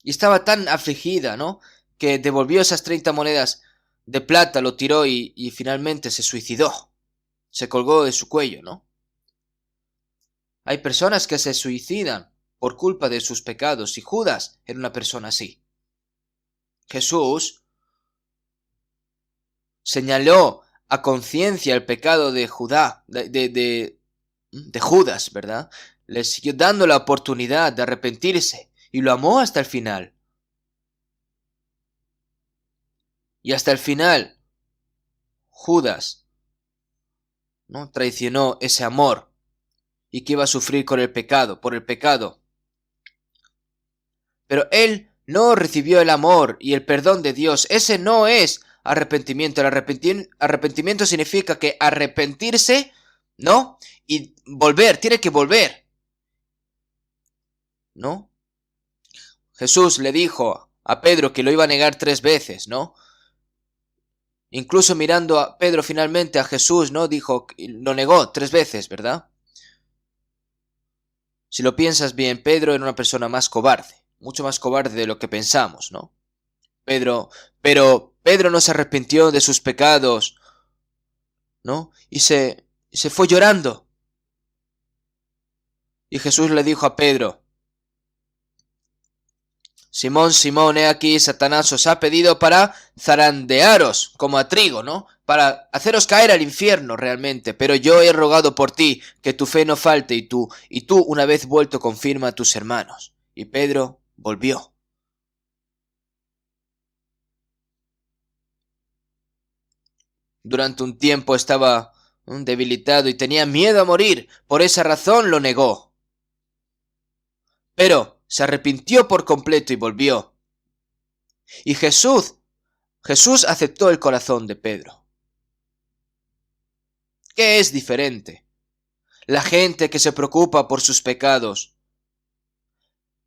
y estaba tan afligida, ¿no? Que devolvió esas 30 monedas de plata, lo tiró y finalmente se suicidó. Se colgó de su cuello, ¿no? Hay personas que se suicidan por culpa de sus pecados y Judas era una persona así. Jesús señaló a conciencia el pecado de Judas, ¿verdad? Le siguió dando la oportunidad de arrepentirse y lo amó hasta el final. Y hasta el final, Judas, ¿no?, traicionó ese amor y que iba a sufrir por el pecado. Pero él no recibió el amor y el perdón de Dios. Ese no es arrepentimiento. El arrepentimiento significa que arrepentirse, ¿no? Y volver, tiene que volver, ¿no? Jesús le dijo a Pedro que lo iba a negar 3 veces, ¿no? Incluso mirando a Pedro finalmente a Jesús, ¿no? Dijo, lo negó 3 veces, ¿verdad? Si lo piensas bien, Pedro era una persona más cobarde, mucho más cobarde de lo que pensamos, ¿no? Pero Pedro no se arrepintió de sus pecados, ¿no? Y se fue llorando. Y Jesús le dijo a Pedro, Simón, Simón, he aquí, Satanás os ha pedido para zarandearos como a trigo, ¿no? Para haceros caer al infierno realmente, pero yo he rogado por ti, que tu fe no falte, y tú, una vez vuelto, confirma a tus hermanos. Y Pedro volvió. Durante un tiempo estaba debilitado y tenía miedo a morir, por esa razón lo negó. Pero se arrepintió por completo y volvió. Y Jesús aceptó el corazón de Pedro. ¿Qué es diferente? La gente que se preocupa por sus pecados.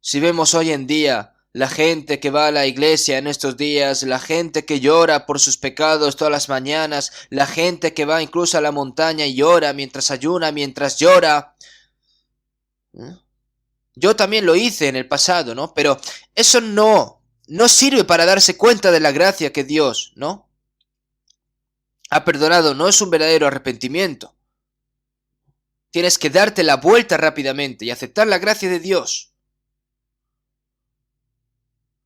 Si vemos hoy en día la gente que va a la iglesia en estos días, la gente que llora por sus pecados todas las mañanas, la gente que va incluso a la montaña y llora mientras ayuna, mientras llora. Yo también lo hice en el pasado, ¿no? Pero eso no sirve para darse cuenta de la gracia que Dios, ¿no?, ha perdonado. No es un verdadero arrepentimiento. Tienes que darte la vuelta rápidamente y aceptar la gracia de Dios.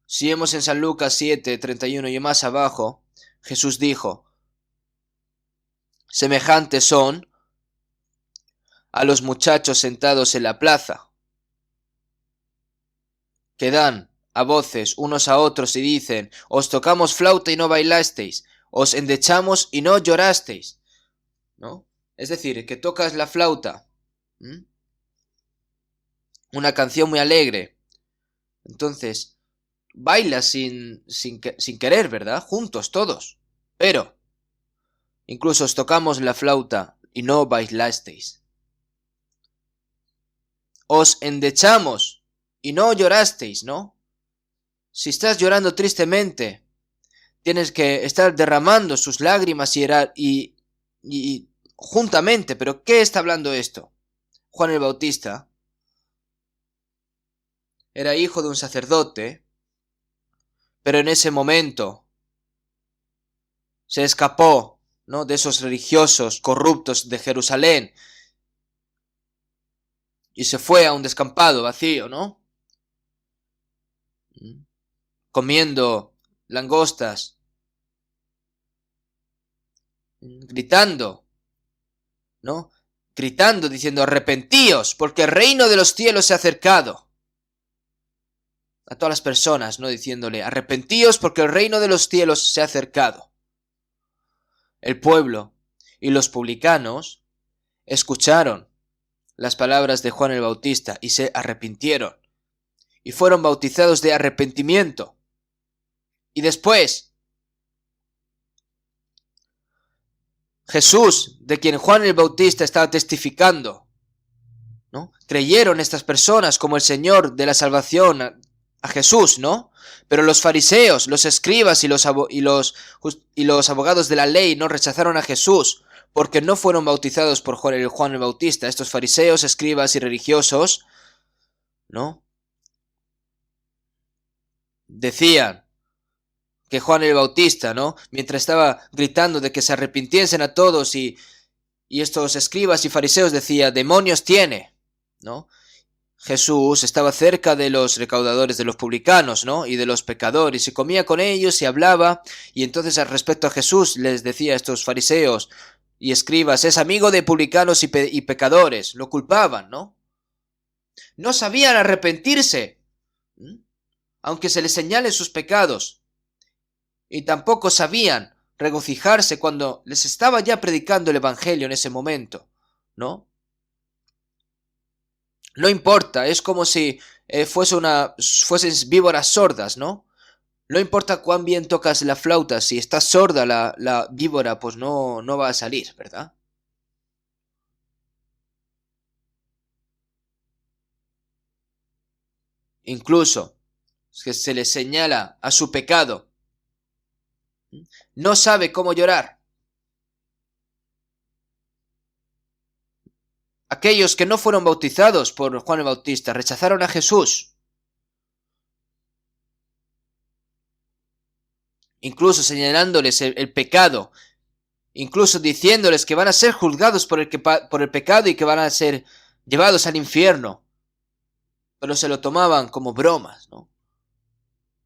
Si vemos en San Lucas 7:31 y más abajo, Jesús dijo, semejantes son a los muchachos sentados en la plaza, que dan a voces unos a otros y dicen, os tocamos flauta y no bailasteis, os endechamos y no llorasteis, ¿no? Es decir, que tocas la flauta, una canción muy alegre, entonces bailas sin querer, ¿verdad? Juntos todos, pero incluso os tocamos la flauta y no bailasteis. Os endechamos y no llorasteis, ¿no? Si estás llorando tristemente, tienes que estar derramando sus lágrimas y juntamente. ¿Pero qué está hablando esto? Juan el Bautista era hijo de un sacerdote, pero en ese momento se escapó, ¿no?, de esos religiosos corruptos de Jerusalén y se fue a un descampado vacío, ¿no?, comiendo langostas, gritando, ¿no?, gritando, diciendo, arrepentíos, porque el reino de los cielos se ha acercado. A todas las personas, ¿no?, diciéndole, arrepentíos porque el reino de los cielos se ha acercado. El pueblo y los publicanos escucharon las palabras de Juan el Bautista y se arrepintieron y fueron bautizados de arrepentimiento. Y después Jesús, de quien Juan el Bautista estaba testificando, ¿no?, creyeron estas personas como el Señor de la salvación a Jesús, ¿no? Pero los fariseos, los escribas y los abogados de la ley no rechazaron a Jesús porque no fueron bautizados por Juan el Bautista. Estos fariseos, escribas y religiosos, ¿no? Decían que Juan el Bautista, ¿no? Mientras estaba gritando de que se arrepintiesen a todos y estos escribas y fariseos decía, demonios tiene, ¿no? Jesús estaba cerca de los recaudadores, de los publicanos, ¿no? Y de los pecadores, y comía con ellos y hablaba, y entonces al respecto a Jesús les decía a estos fariseos y escribas, es amigo de publicanos y pecadores, lo culpaban, ¿no? No sabían arrepentirse, aunque se les señalen sus pecados, y tampoco sabían regocijarse cuando les estaba ya predicando el evangelio en ese momento, ¿no? No importa, es como si fuesen víboras sordas, ¿no? No importa cuán bien tocas la flauta, si está sorda la víbora, pues no va a salir, ¿verdad? Incluso que se le señala a su pecado, no sabe cómo llorar. Aquellos que no fueron bautizados por Juan el Bautista rechazaron a Jesús, incluso señalándoles el pecado, incluso diciéndoles que van a ser juzgados por el pecado y que van a ser llevados al infierno, pero se lo tomaban como bromas, ¿no?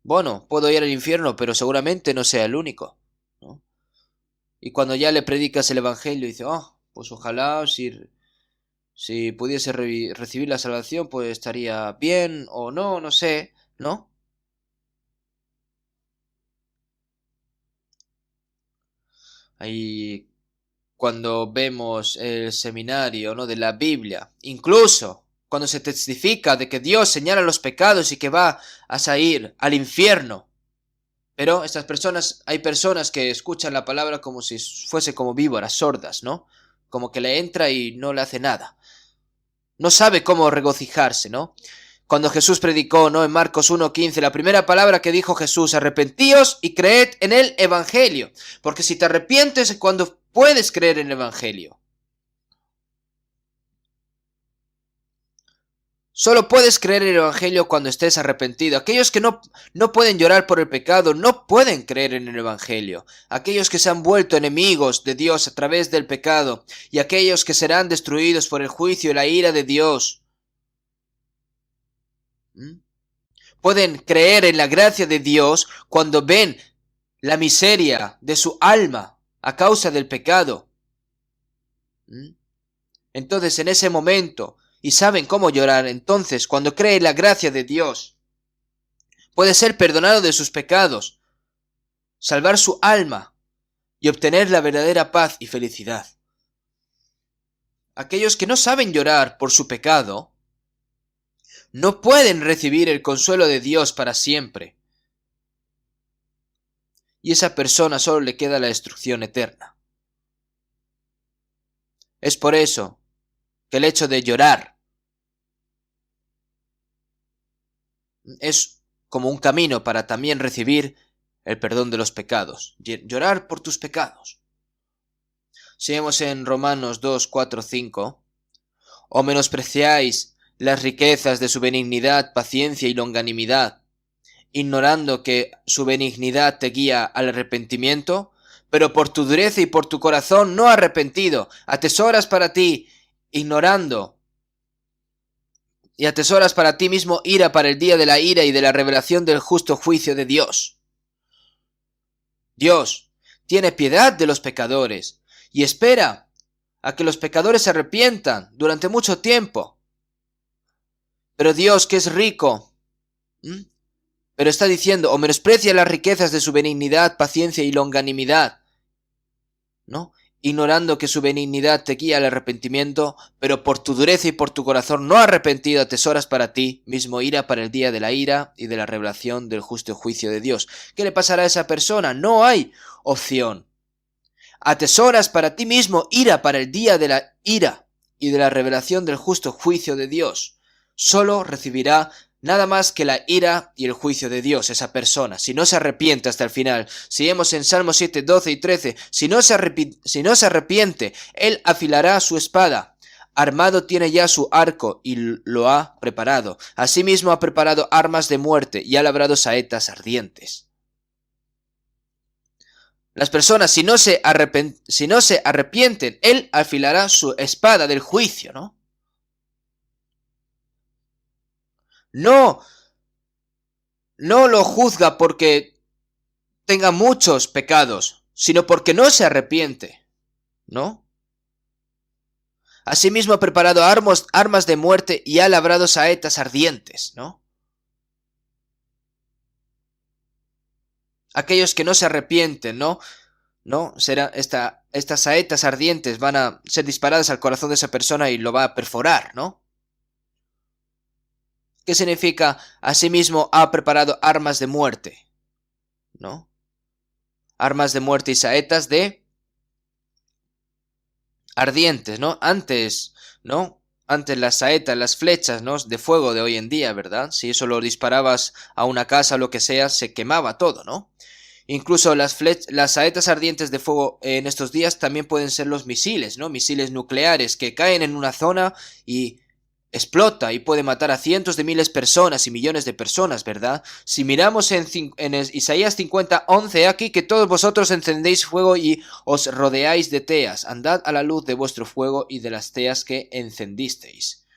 Bueno, puedo ir al infierno, pero seguramente no sea el único, ¿no? Y cuando ya le predicas el evangelio, dice, oh, pues ojalá si pudiese recibir la salvación, pues estaría bien o no, no sé, ¿no? Ahí cuando vemos el seminario, ¿no?, de la Biblia, incluso cuando se testifica de que Dios señala los pecados y que va a salir al infierno. Pero hay personas que escuchan la palabra como si fuese como víboras sordas, ¿no? Como que le entra y no le hace nada. No sabe cómo regocijarse, ¿no? Cuando Jesús predicó, ¿no?, en Marcos 1:15, la primera palabra que dijo Jesús, arrepentíos y creed en el evangelio. Porque si te arrepientes es cuando puedes creer en el evangelio. Solo puedes creer en el evangelio cuando estés arrepentido. Aquellos que no pueden llorar por el pecado no pueden creer en el evangelio. Aquellos que se han vuelto enemigos de Dios a través del pecado y aquellos que serán destruidos por el juicio y la ira de Dios. Pueden creer en la gracia de Dios cuando ven la miseria de su alma a causa del pecado. Entonces, en ese momento, y saben cómo llorar, entonces, cuando cree en la gracia de Dios, puede ser perdonado de sus pecados, salvar su alma y obtener la verdadera paz y felicidad. Aquellos que no saben llorar por su pecado, no pueden recibir el consuelo de Dios para siempre. Y a esa persona solo le queda la destrucción eterna. Es por eso que el hecho de llorar es como un camino para también recibir el perdón de los pecados. Llorar por tus pecados. Seguimos en Romanos 2, 4, 5. ¿O menospreciáis las riquezas de su benignidad, paciencia y longanimidad, ignorando que su benignidad te guía al arrepentimiento? Pero por tu dureza y por tu corazón no arrepentido, atesoras para ti, ignorando, y atesoras para ti mismo ira para el día de la ira y de la revelación del justo juicio de Dios. Dios tiene piedad de los pecadores y espera a que los pecadores se arrepientan durante mucho tiempo. Pero Dios, que es rico, pero está diciendo, o menosprecia las riquezas de su benignidad, paciencia y longanimidad, ¿no? Ignorando que su benignidad te guía al arrepentimiento, pero por tu dureza y por tu corazón no arrepentido atesoras para ti mismo ira para el día de la ira y de la revelación del justo juicio de Dios. ¿Qué le pasará a esa persona? No hay opción. Atesoras para ti mismo ira para el día de la ira y de la revelación del justo juicio de Dios. Solo recibirá nada más que la ira y el juicio de Dios, esa persona, si no se arrepiente hasta el final. Si vemos en Salmos 7, 12 y 13, si no se arrepiente, él afilará su espada. Armado tiene ya su arco y lo ha preparado. Asimismo ha preparado armas de muerte y ha labrado saetas ardientes. Las personas, si no se arrepienten, él afilará su espada del juicio, ¿no? No lo juzga porque tenga muchos pecados, sino porque no se arrepiente, ¿no? Asimismo ha preparado armas de muerte y ha labrado saetas ardientes, ¿no? Aquellos que no se arrepienten, ¿no? Estas saetas ardientes van a ser disparadas al corazón de esa persona y lo va a perforar, ¿no? ¿Qué significa? Asimismo ha preparado armas de muerte, ¿no? Armas de muerte y saetas de ardientes, ¿no? Antes, ¿no? Antes las saetas, las flechas, ¿no? De fuego de hoy en día, ¿verdad? Si eso lo disparabas a una casa o lo que sea, se quemaba todo, ¿no? Incluso las saetas ardientes de fuego en estos días también pueden ser los misiles, ¿no? Misiles nucleares que caen en una zona y explota y puede matar a cientos de miles de personas y millones de personas, ¿verdad? Si miramos en Isaías 50:11, aquí que todos vosotros encendéis fuego y os rodeáis de teas, andad a la luz de vuestro fuego y de las teas que encendisteis.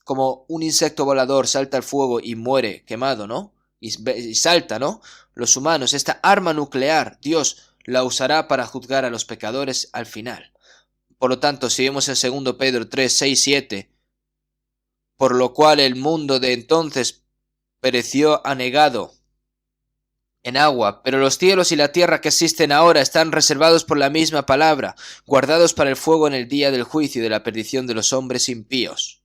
Como un insecto volador salta al fuego y muere quemado, ¿no? Y salta, ¿no? Los humanos, esta arma nuclear, Dios la usará para juzgar a los pecadores al final. Por lo tanto, si vemos en 2 Pedro 3, 6, 7, por lo cual el mundo de entonces pereció anegado en agua, pero los cielos y la tierra que existen ahora están reservados por la misma palabra, guardados para el fuego en el día del juicio y de la perdición de los hombres impíos.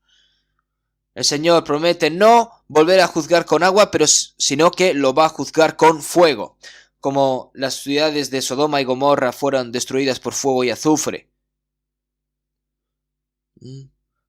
El Señor promete no volver a juzgar con agua, sino que lo va a juzgar con fuego, como las ciudades de Sodoma y Gomorra fueron destruidas por fuego y azufre.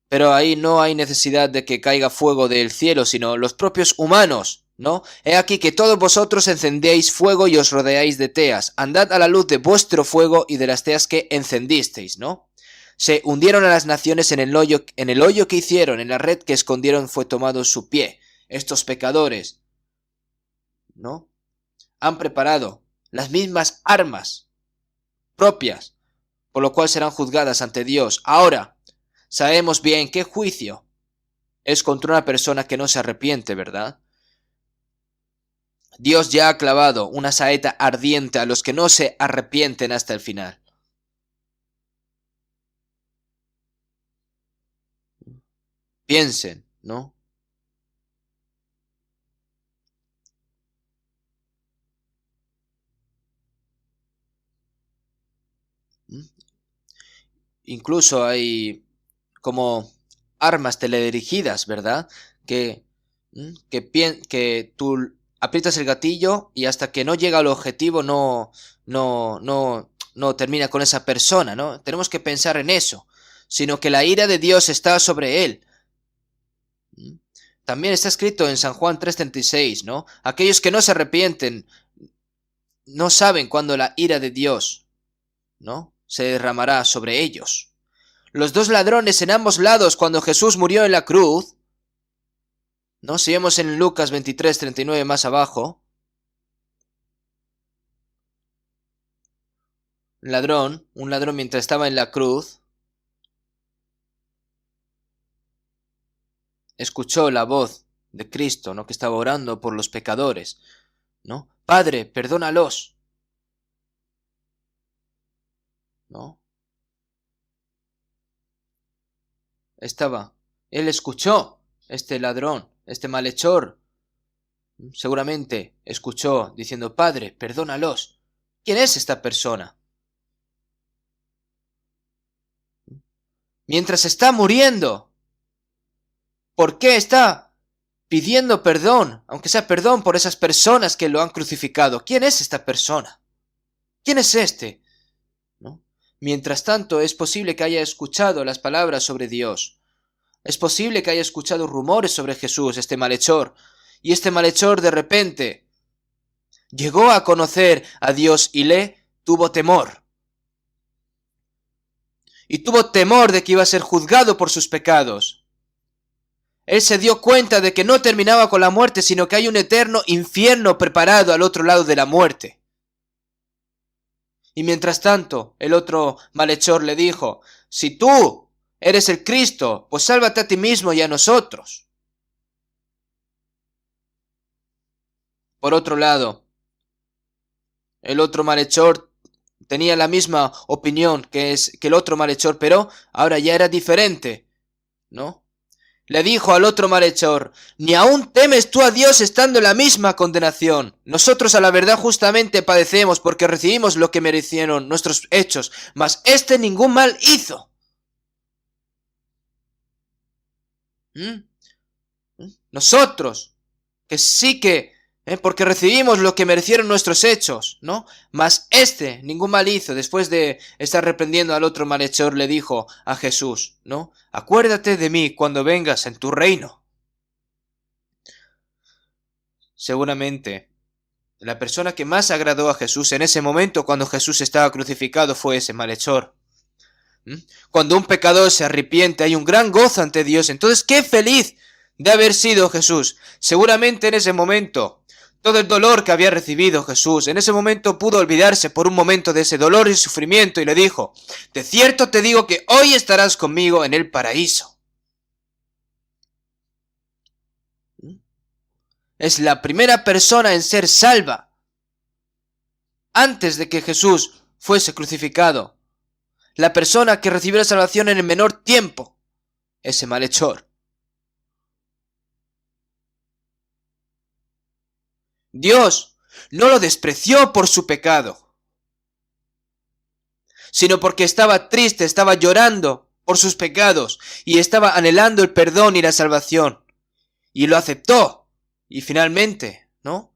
Pero ahí no hay necesidad de que caiga fuego del cielo, sino los propios humanos, ¿no? He aquí que todos vosotros encendéis fuego y os rodeáis de teas. Andad a la luz de vuestro fuego y de las teas que encendisteis, ¿no? Se hundieron a las naciones en el hoyo que hicieron, en la red que escondieron fue tomado su pie. Estos pecadores, ¿no? Han preparado las mismas armas propias, por lo cual serán juzgadas ante Dios. Ahora, sabemos bien qué juicio es contra una persona que no se arrepiente, ¿verdad? Dios ya ha clavado una saeta ardiente a los que no se arrepienten hasta el final. Piensen, ¿no? Incluso hay como armas teledirigidas, ¿verdad? Que tú aprietas el gatillo y hasta que no llega al objetivo no termina con esa persona, ¿no? Tenemos que pensar en eso, sino que la ira de Dios está sobre él. También está escrito en San Juan 3:36, ¿no? Aquellos que no se arrepienten no saben cuándo la ira de Dios, ¿no? Se derramará sobre ellos. Los dos ladrones en ambos lados cuando Jesús murió en la cruz, ¿no? Si vemos en Lucas 23:39 más abajo, un ladrón mientras estaba en la cruz, escuchó la voz de Cristo, ¿no? Que estaba orando por los pecadores, ¿no? Padre, perdónalos, ¿no? Él escuchó, este ladrón, este malhechor, seguramente escuchó diciendo, Padre, perdónalos. ¿Quién es esta persona? Mientras está muriendo, ¿por qué está pidiendo perdón, aunque sea perdón por esas personas que lo han crucificado? ¿Quién es esta persona? ¿Quién es este? ¿No? Mientras tanto, es posible que haya escuchado las palabras sobre Dios. Es posible que haya escuchado rumores sobre Jesús, este malhechor, y este malhechor de repente llegó a conocer a Dios y le tuvo temor. Y tuvo temor de que iba a ser juzgado por sus pecados. Él se dio cuenta de que no terminaba con la muerte, sino que hay un eterno infierno preparado al otro lado de la muerte. Y mientras tanto, el otro malhechor le dijo, si tú eres el Cristo, pues sálvate a ti mismo y a nosotros. Por otro lado, el otro malhechor tenía la misma opinión que el otro malhechor, pero ahora ya era diferente, ¿no? Le dijo al otro malhechor, ¿ni aún temes tú a Dios estando en la misma condenación? Nosotros a la verdad justamente padecemos porque recibimos lo que merecieron nuestros hechos, mas éste ningún mal hizo. Nosotros, que sí que, porque recibimos lo que merecieron nuestros hechos, ¿no? Mas éste ningún mal hizo. Después de estar reprendiendo al otro malhechor, le dijo a Jesús, ¿no? Acuérdate de mí cuando vengas en tu reino. Seguramente, la persona que más agradó a Jesús en ese momento cuando Jesús estaba crucificado fue ese malhechor. Cuando un pecador se arrepiente hay un gran gozo ante Dios. Entonces, qué feliz de haber sido Jesús. Seguramente en ese momento, todo el dolor que había recibido Jesús, en ese momento pudo olvidarse por un momento de ese dolor y sufrimiento y le dijo, de cierto te digo que hoy estarás conmigo en el paraíso. Es la primera persona en ser salva antes de que Jesús fuese crucificado. La persona que recibió la salvación en el menor tiempo, ese malhechor. Dios no lo despreció por su pecado, sino porque estaba triste, estaba llorando por sus pecados y estaba anhelando el perdón y la salvación. Y lo aceptó. Y finalmente, ¿no?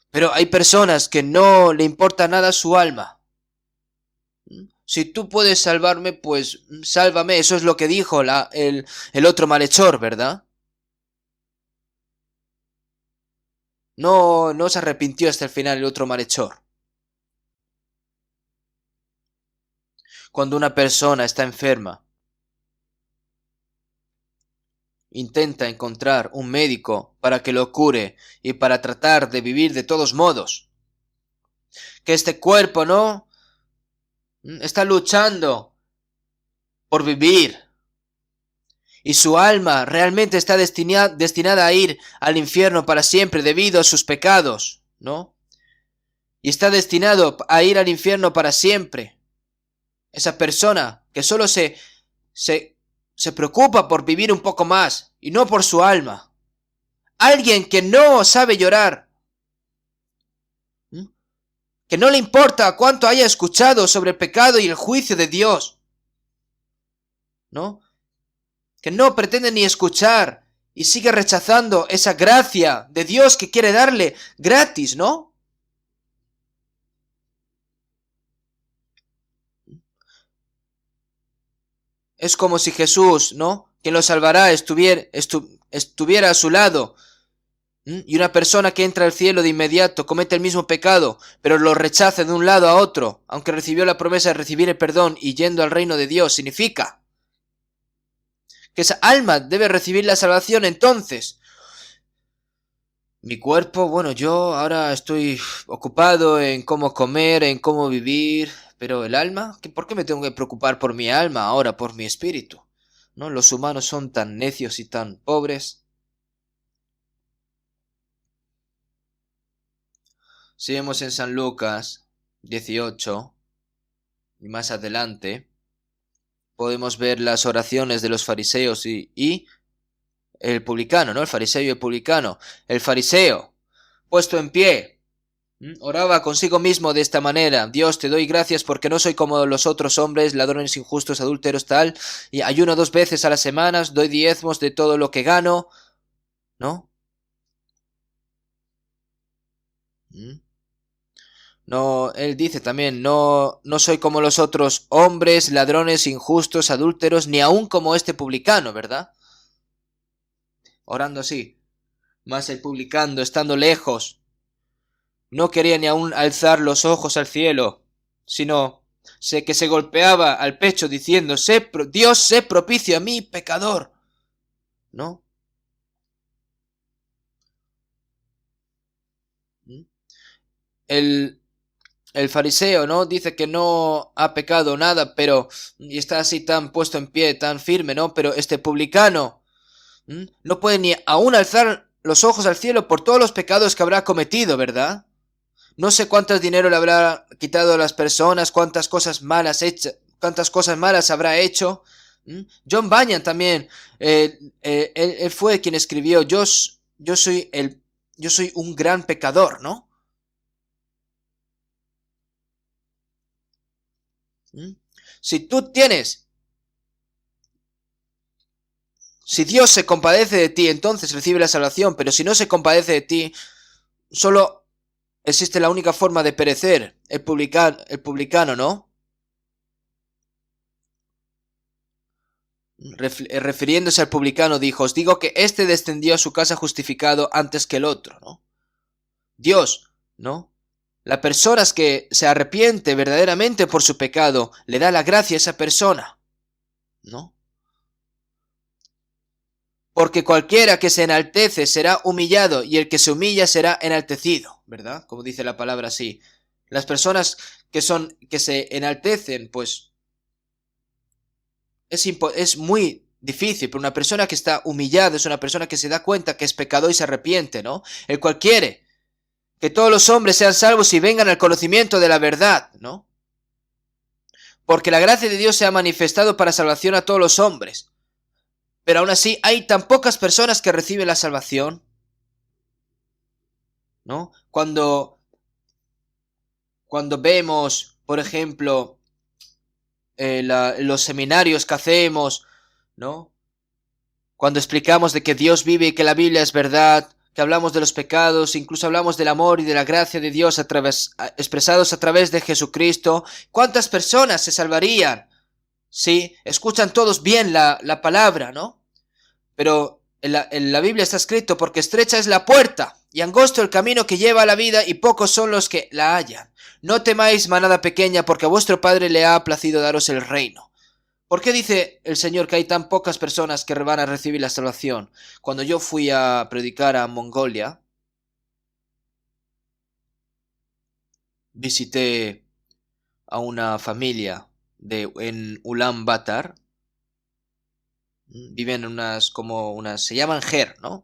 Pero hay personas que no le importa nada su alma. Si tú puedes salvarme, pues sálvame. Eso es lo que dijo el otro malhechor, ¿verdad? No se arrepintió hasta el final el otro malhechor. Cuando una persona está enferma, intenta encontrar un médico para que lo cure y para tratar de vivir de todos modos. Que este cuerpo, ¿no? Está luchando por vivir. Y su alma realmente está destinada a ir al infierno para siempre debido a sus pecados, ¿no? Y está destinado a ir al infierno para siempre. Esa persona que solo se preocupa por vivir un poco más y no por su alma. Alguien que no sabe llorar. Que no le importa cuánto haya escuchado sobre el pecado y el juicio de Dios. ¿No? Que no pretende ni escuchar y sigue rechazando esa gracia de Dios que quiere darle gratis, ¿no? Es como si Jesús, ¿no? Quien lo salvará estuviera a su lado. Y una persona que entra al cielo de inmediato comete el mismo pecado, pero lo rechaza de un lado a otro, aunque recibió la promesa de recibir el perdón y yendo al reino de Dios, significa que esa alma debe recibir la salvación. Entonces, mi cuerpo, bueno, yo ahora estoy ocupado en cómo comer, en cómo vivir, pero el alma, ¿por qué me tengo que preocupar por mi alma ahora, por mi espíritu? ¿No? Los humanos son tan necios y tan pobres. Si vemos en San Lucas 18 y más adelante, podemos ver las oraciones de los fariseos y el publicano, ¿no? El fariseo y el publicano. El fariseo, puesto en pie, oraba consigo mismo de esta manera: Dios, te doy gracias porque no soy como los otros hombres, ladrones, injustos, adúlteros, tal, y ayuno 2 veces a las semanas, doy diezmos de todo lo que gano, ¿no? No, él dice también, no soy como los otros hombres, ladrones, injustos, adúlteros, ni aun como este publicano, ¿verdad? Orando así. Mas el publicano, estando lejos, no quería ni aun alzar los ojos al cielo, sino que se golpeaba al pecho diciendo, Dios, sé propicio a mí, pecador. ¿No? El fariseo, ¿no? Dice que no ha pecado nada, pero y está así tan puesto en pie, tan firme, ¿no? Pero este publicano no puede ni aún alzar los ojos al cielo por todos los pecados que habrá cometido, ¿verdad? No sé cuánto dinero le habrá quitado a las personas, cuántas cosas malas habrá hecho. John Bunyan también, él fue quien escribió, yo soy un gran pecador, ¿no? Si Dios se compadece de ti, entonces recibe la salvación, pero si no se compadece de ti, solo existe la única forma de perecer, el publicano, ¿no? Refiriéndose al publicano, dijo, os digo que éste descendió a su casa justificado antes que el otro, ¿no? Dios, ¿no? La persona que se arrepiente verdaderamente por su pecado, le da la gracia a esa persona, ¿no? Porque cualquiera que se enaltece será humillado y el que se humilla será enaltecido, ¿verdad? Como dice la palabra así. Las personas que se enaltecen, pues es muy difícil, pero una persona que está humillada es una persona que se da cuenta que es pecador y se arrepiente, ¿no? El cual quiere que todos los hombres sean salvos y vengan al conocimiento de la verdad, ¿no? Porque la gracia de Dios se ha manifestado para salvación a todos los hombres. Pero aún así hay tan pocas personas que reciben la salvación, ¿no? Cuando vemos, por ejemplo, los seminarios que hacemos, ¿no? Cuando explicamos de que Dios vive y que la Biblia es verdad, que hablamos de los pecados, incluso hablamos del amor y de la gracia de Dios expresados a través de Jesucristo, ¿cuántas personas se salvarían? Sí, escuchan todos bien la palabra, ¿no? Pero en la Biblia está escrito, porque estrecha es la puerta y angosto el camino que lleva a la vida y pocos son los que la hallan. No temáis, manada pequeña, porque a vuestro Padre le ha placido daros el reino. ¿Por qué dice el Señor que hay tan pocas personas que van a recibir la salvación? Cuando yo fui a predicar a Mongolia, visité a una familia en Ulan Bator. Viven se llaman ger, ¿no?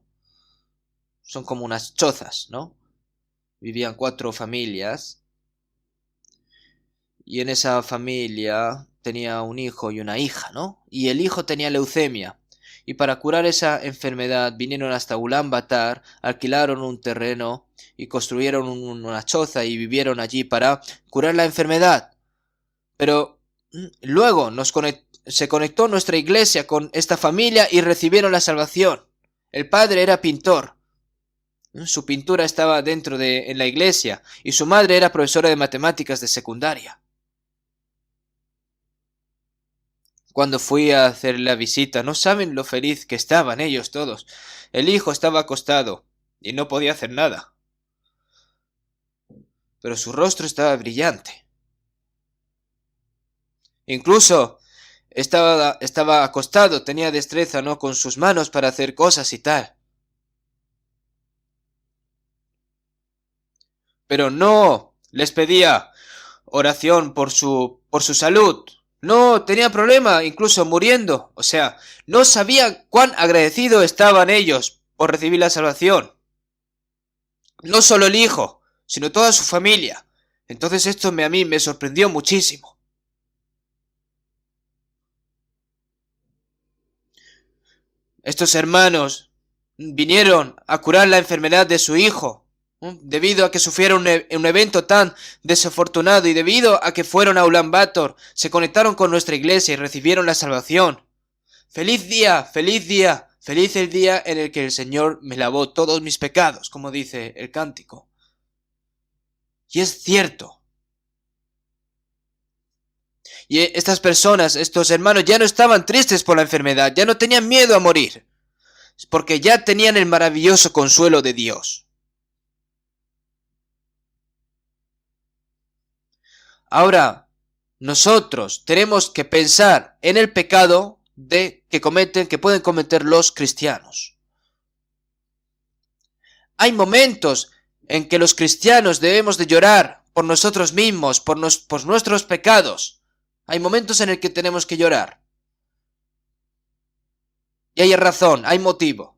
Son como unas chozas, ¿no? Vivían 4 familias y en esa familia tenía un hijo y una hija, ¿no? Y el hijo tenía leucemia. Y para curar esa enfermedad vinieron hasta Ulan Bator, alquilaron un terreno y construyeron una choza y vivieron allí para curar la enfermedad. Pero luego se conectó nuestra iglesia con esta familia y recibieron la salvación. El padre era pintor. Su pintura estaba en la iglesia y su madre era profesora de matemáticas de secundaria. Cuando fui a hacer la visita, no saben lo feliz que estaban ellos todos. El hijo estaba acostado y no podía hacer nada. Pero su rostro estaba brillante. Incluso estaba acostado, tenía destreza, ¿no? Con sus manos para hacer cosas y tal. Pero no les pedía oración por su salud. No tenía problema, incluso muriendo. O sea, no sabían cuán agradecidos estaban ellos por recibir la salvación. No solo el hijo, sino toda su familia. Entonces esto a mí me sorprendió muchísimo. Estos hermanos vinieron a curar la enfermedad de su hijo, debido a que sufrieron un evento tan desafortunado y debido a que fueron a Ulan Bator, se conectaron con nuestra iglesia y recibieron la salvación. ¡Feliz día! ¡Feliz día! ¡Feliz el día en el que el Señor me lavó todos mis pecados!, como dice el cántico. Y es cierto, Y estas personas, estos hermanos, ya no estaban tristes por la enfermedad, ya no tenían miedo a morir, porque ya tenían el maravilloso consuelo de Dios. Ahora, nosotros tenemos que pensar en el pecado que pueden cometer los cristianos. Hay momentos en que los cristianos debemos de llorar por nosotros mismos, por nuestros pecados. Hay momentos en el que tenemos que llorar. Y hay razón, hay motivo.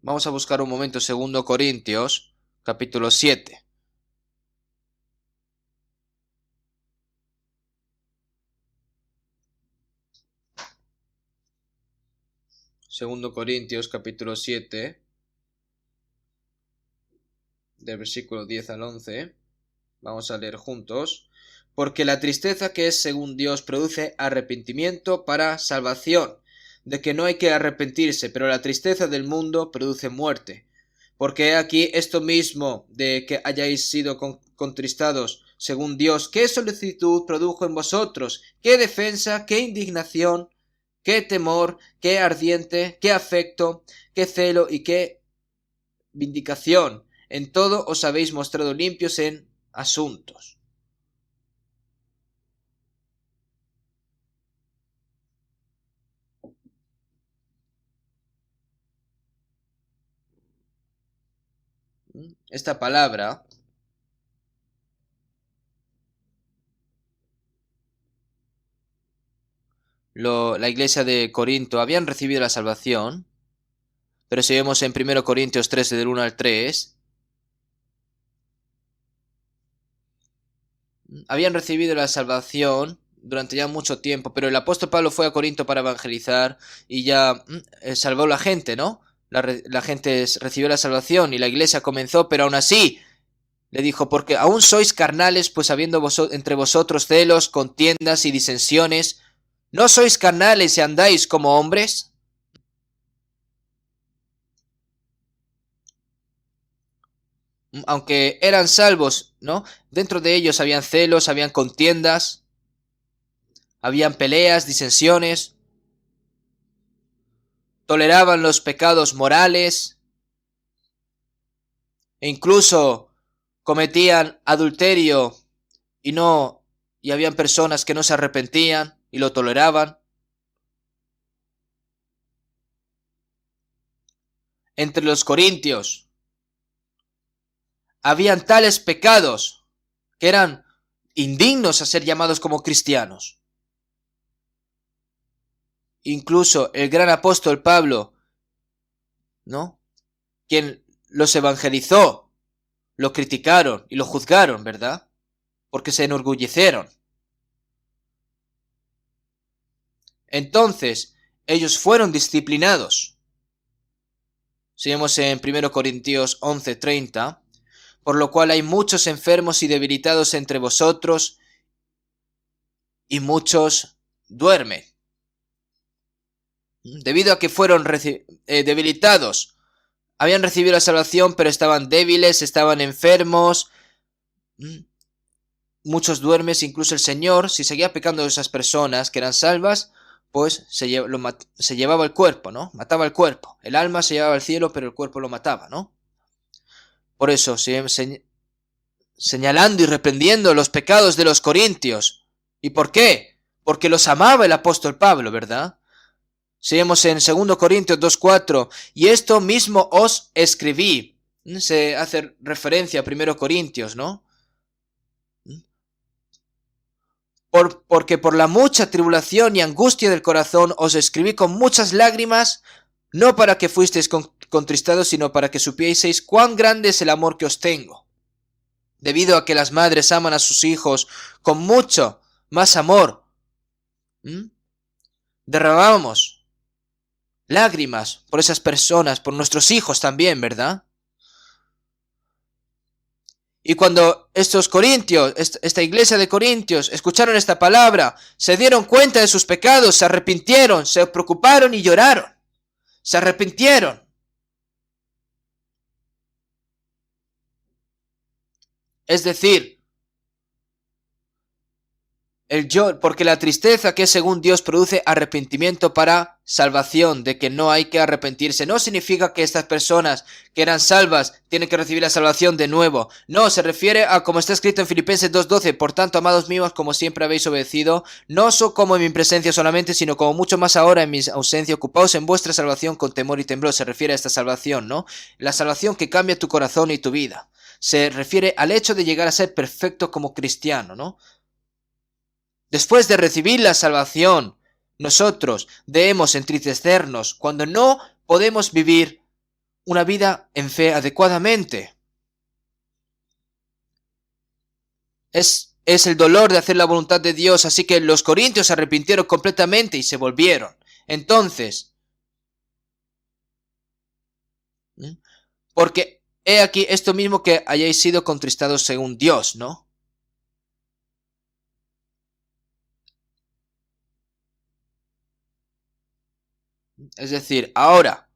Vamos a buscar un momento 2 Corintios, capítulo 7. 2 Corintios, capítulo 7, del versículo 10 al 11. Vamos a leer juntos. Porque la tristeza que es según Dios produce arrepentimiento para salvación, de que no hay que arrepentirse, pero la tristeza del mundo produce muerte. Porque aquí esto mismo de que hayáis sido contristados según Dios, ¿qué solicitud produjo en vosotros? ¿Qué defensa? ¿Qué indignación? ¿Qué temor? ¿Qué ardiente? ¿Qué afecto? ¿Qué celo? ¿Y qué vindicación? En todo os habéis mostrado limpios en asuntos. Esta palabra la iglesia de Corinto habían recibido la salvación, pero si vemos en 1 Corintios 13 del 1 al 3, habían recibido la salvación durante ya mucho tiempo, pero el apóstol Pablo fue a Corinto para evangelizar y ya salvó a la gente, ¿no? La gente recibió la salvación y la iglesia comenzó, pero aún así le dijo, porque aún sois carnales, pues habiendo entre vosotros celos, contiendas y disensiones, ¿no sois carnales y andáis como hombres? Aunque eran salvos, ¿no? Dentro de ellos habían celos, habían contiendas, habían peleas, disensiones, toleraban los pecados morales e incluso cometían adulterio y habían personas que no se arrepentían y lo toleraban. Entre los corintios habían tales pecados que eran indignos a ser llamados como cristianos. Incluso el gran apóstol Pablo, ¿no? Quien los evangelizó, lo criticaron y lo juzgaron, ¿verdad? Porque se enorgullecieron. Entonces, ellos fueron disciplinados. Si vemos en 1 Corintios 11:30, por lo cual hay muchos enfermos y debilitados entre vosotros, y muchos duermen. Debido a que fueron debilitados, habían recibido la salvación, pero estaban débiles, estaban enfermos. Muchos duermen, incluso el Señor, si seguía pecando de esas personas que eran salvas, pues se llevaba el cuerpo, ¿no? Mataba el cuerpo. El alma se llevaba al cielo, pero el cuerpo lo mataba, ¿no? Por eso, señalando y reprendiendo los pecados de los corintios. ¿Y por qué? Porque los amaba el apóstol Pablo, ¿verdad? Seguimos en 2 Corintios 2:4, y esto mismo os escribí. Se hace referencia a 1 Corintios, ¿no? Porque por la mucha tribulación y angustia del corazón os escribí con muchas lágrimas, no para que fuisteis contristados, sino para que supieseis cuán grande es el amor que os tengo. Debido a que las madres aman a sus hijos con mucho más amor, derramamos lágrimas por esas personas, por nuestros hijos también, ¿verdad? Y cuando estos corintios, esta iglesia de Corintios, escucharon esta palabra, se dieron cuenta de sus pecados, se arrepintieron, se preocuparon y lloraron. Se arrepintieron. Es decir, porque la tristeza que según Dios produce arrepentimiento para salvación, de que no hay que arrepentirse. No significa que estas personas que eran salvas tienen que recibir la salvación de nuevo. No, se refiere a como está escrito en Filipenses 2:12. Por tanto, amados míos, como siempre habéis obedecido, no como en mi presencia solamente, sino como mucho más ahora en mi ausencia, ocupaos en vuestra salvación con temor y temblor. Se refiere a esta salvación, ¿no? La salvación que cambia tu corazón y tu vida. Se refiere al hecho de llegar a ser perfecto como cristiano, ¿no? Después de recibir la salvación, nosotros debemos entristecernos cuando no podemos vivir una vida en fe adecuadamente. Es el dolor de hacer la voluntad de Dios, así que los corintios se arrepintieron completamente y se volvieron. Entonces, porque he aquí esto mismo que hayáis sido contristados según Dios, ¿no? Es decir, ahora,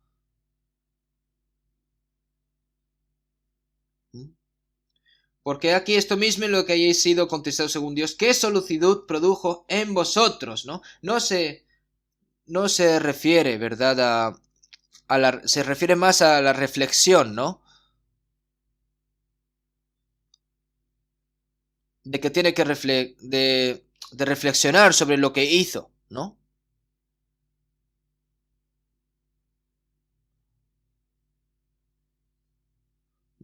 porque aquí esto mismo es lo que hayáis sido contristados según Dios, ¿qué solicitud produjo en vosotros? ¿No? No se refiere, ¿verdad? Se refiere más a la reflexión, ¿no? De que tiene que de reflexionar sobre lo que hizo, ¿no?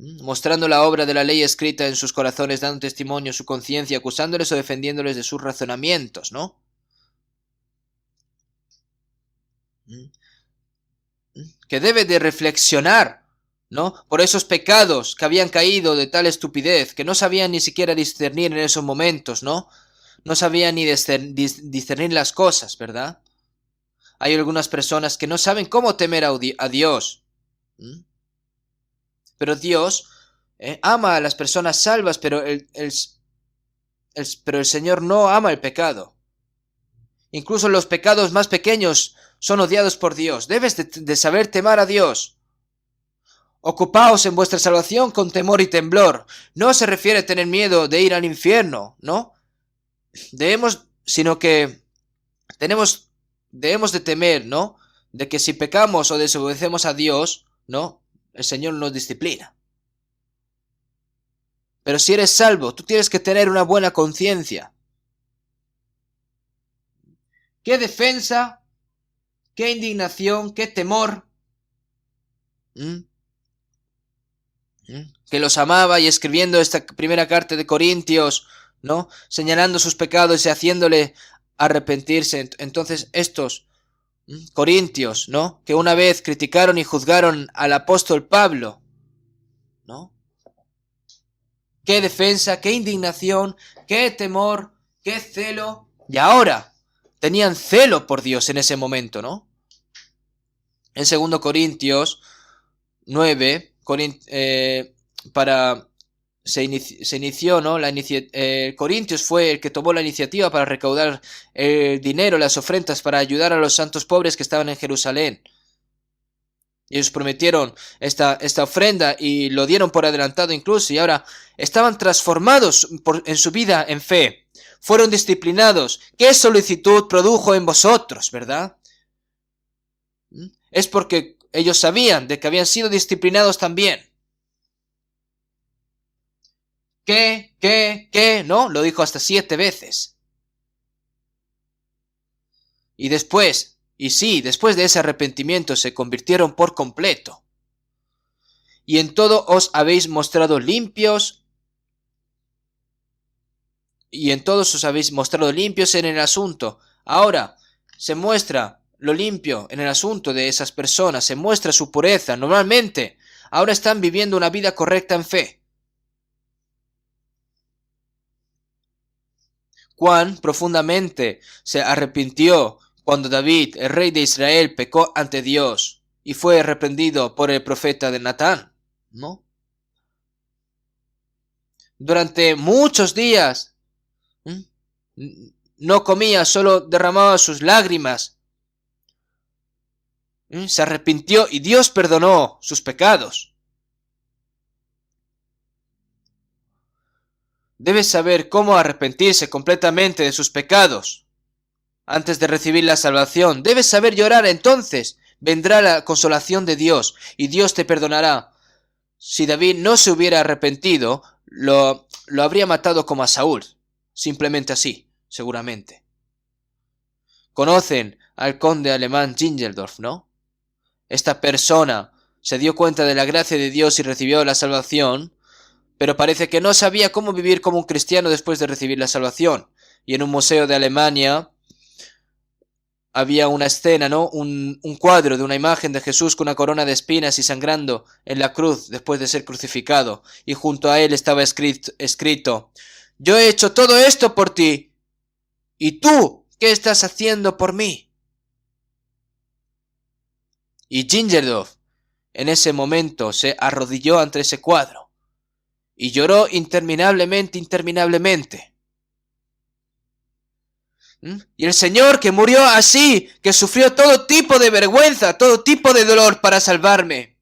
Mostrando la obra de la ley escrita en sus corazones, dando testimonio su conciencia, acusándoles o defendiéndoles de sus razonamientos, ¿no? Que debe de reflexionar, ¿no? Por esos pecados que habían caído de tal estupidez, que no sabían ni siquiera discernir en esos momentos, ¿no? No sabían ni discernir las cosas, ¿verdad? Hay algunas personas que no saben cómo temer a Dios. Pero Dios ama a las personas salvas, pero pero el Señor no ama el pecado. Incluso los pecados más pequeños son odiados por Dios. Debes de saber temer a Dios. Ocupaos en vuestra salvación con temor y temblor. No se refiere a tener miedo de ir al infierno, ¿no? Sino que debemos de temer, ¿no? De que si pecamos o desobedecemos a Dios, ¿no? El Señor nos disciplina. Pero si eres salvo, tú tienes que tener una buena conciencia. ¿Qué defensa? ¿Qué indignación? ¿Qué temor? Que los amaba y escribiendo esta primera carta de Corintios, ¿no? Señalando sus pecados y haciéndole arrepentirse. Entonces estos corintios, ¿no? Que una vez criticaron y juzgaron al apóstol Pablo, ¿no? Qué defensa, qué indignación, qué temor, qué celo. Y ahora tenían celo por Dios en ese momento, ¿no? En 2 Corintios 9, se inició, ¿no? Corintios fue el que tomó la iniciativa para recaudar el dinero, las ofrendas para ayudar a los santos pobres que estaban en Jerusalén. Ellos prometieron esta ofrenda y lo dieron por adelantado incluso, y ahora estaban transformados en su vida en fe. Fueron disciplinados. ¿Qué solicitud produjo en vosotros, verdad? Es porque ellos sabían de que habían sido disciplinados también. ¿Qué? No, lo dijo hasta 7 veces. Y después de ese arrepentimiento se convirtieron por completo. Y en todo os habéis mostrado limpios. Y en todos os habéis mostrado limpios en el asunto. Ahora se muestra lo limpio en el asunto de esas personas. Se muestra su pureza. Normalmente, ahora están viviendo una vida correcta en fe. Cuán profundamente se arrepintió cuando David, el rey de Israel, pecó ante Dios y fue reprendido por el profeta de Natán, ¿no? Durante muchos días no comía, solo derramaba sus lágrimas. Se arrepintió y Dios perdonó sus pecados. debe saber cómo arrepentirse completamente de sus pecados antes de recibir la salvación. Debes saber llorar, entonces vendrá la consolación de Dios y Dios te perdonará. Si David no se hubiera arrepentido, lo habría matado como a Saúl. Simplemente así, seguramente. Conocen al conde alemán Zinzendorf, ¿no? Esta persona se dio cuenta de la gracia de Dios y recibió la salvación, pero parece que no sabía cómo vivir como un cristiano después de recibir la salvación. Y en un museo de Alemania había una escena, ¿no? Un cuadro de una imagen de Jesús con una corona de espinas y sangrando en la cruz después de ser crucificado. Y junto a él estaba escrito: yo he hecho todo esto por ti. ¿Y tú qué estás haciendo por mí? Y Zinzendorf en ese momento se arrodilló ante ese cuadro y lloró interminablemente. Y el Señor, que murió así, que sufrió todo tipo de vergüenza, todo tipo de dolor para salvarme.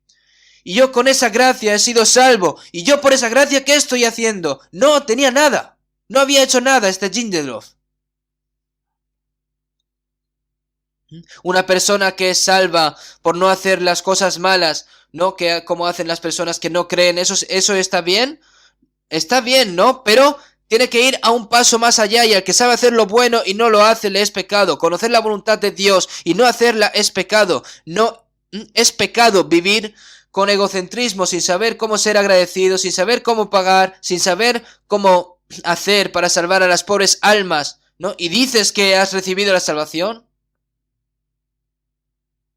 Y yo con esa gracia he sido salvo. Y yo por esa gracia, ¿qué estoy haciendo? No tenía nada. No había hecho nada este Zinzendorf. Una persona que es salva por no hacer las cosas malas, ¿no? Que como hacen las personas que no creen, ¿eso está bien? Está bien, ¿no? Pero tiene que ir a un paso más allá, y el que sabe hacer lo bueno y no lo hace le es pecado. Conocer la voluntad de Dios y no hacerla es pecado. No es pecado vivir con egocentrismo, sin saber cómo ser agradecido, sin saber cómo pagar, sin saber cómo hacer para salvar a las pobres almas, ¿no? Y dices que has recibido la salvación.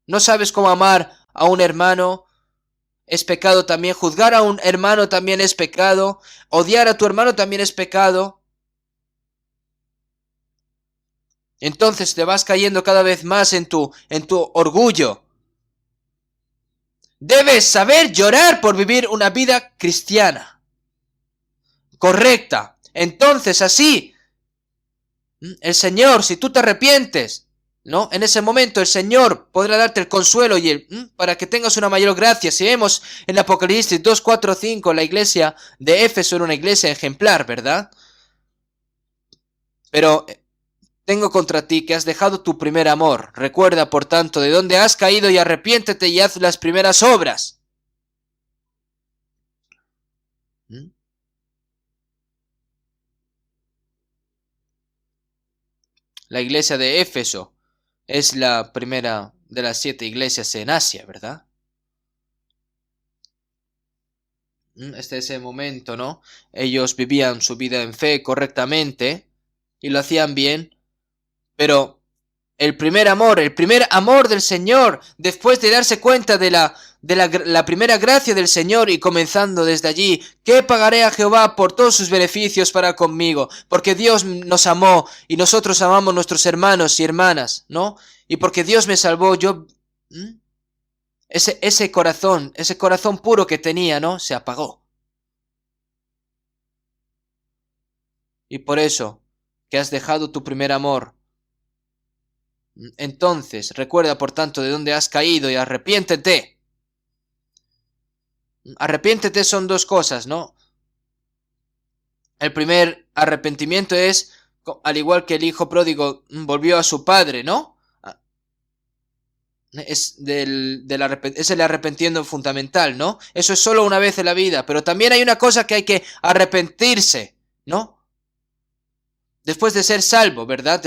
¿No sabes cómo amar a un hermano? Es pecado también. Juzgar a un hermano también es pecado. Odiar a tu hermano también es pecado. Entonces te vas cayendo cada vez más en tu orgullo. Debes saber llorar por vivir una vida cristiana correcta. Entonces así, el Señor, si tú te arrepientes, ¿no? En ese momento el Señor podrá darte el consuelo para que tengas una mayor gracia. Si vemos en Apocalipsis 2, 4, 5, la iglesia de Éfeso era una iglesia ejemplar, ¿verdad? Pero tengo contra ti que has dejado tu primer amor. Recuerda, por tanto, de dónde has caído y arrepiéntete y haz las primeras obras. La iglesia de Éfeso es la primera de las 7 iglesias en Asia, ¿verdad? Este es el momento, ¿no? Ellos vivían su vida en fe correctamente y lo hacían bien, pero el primer amor del Señor, después de darse cuenta de la primera gracia del Señor y comenzando desde allí: ¿qué pagaré a Jehová por todos sus beneficios para conmigo? Porque Dios nos amó y nosotros amamos a nuestros hermanos y hermanas, ¿no? Y porque Dios me salvó, yo... Ese corazón puro que tenía, ¿no? Se apagó. Y por eso, que has dejado tu primer amor. Entonces, recuerda por tanto de dónde has caído y arrepiéntete. Arrepiéntete son 2 cosas, ¿no? El primer arrepentimiento es, al igual que el hijo pródigo volvió a su padre, ¿no? Es el arrepentiendo fundamental, ¿no? Eso es solo una vez en la vida, pero también hay una cosa que hay que arrepentirse, ¿no? Después de ser salvo, ¿verdad?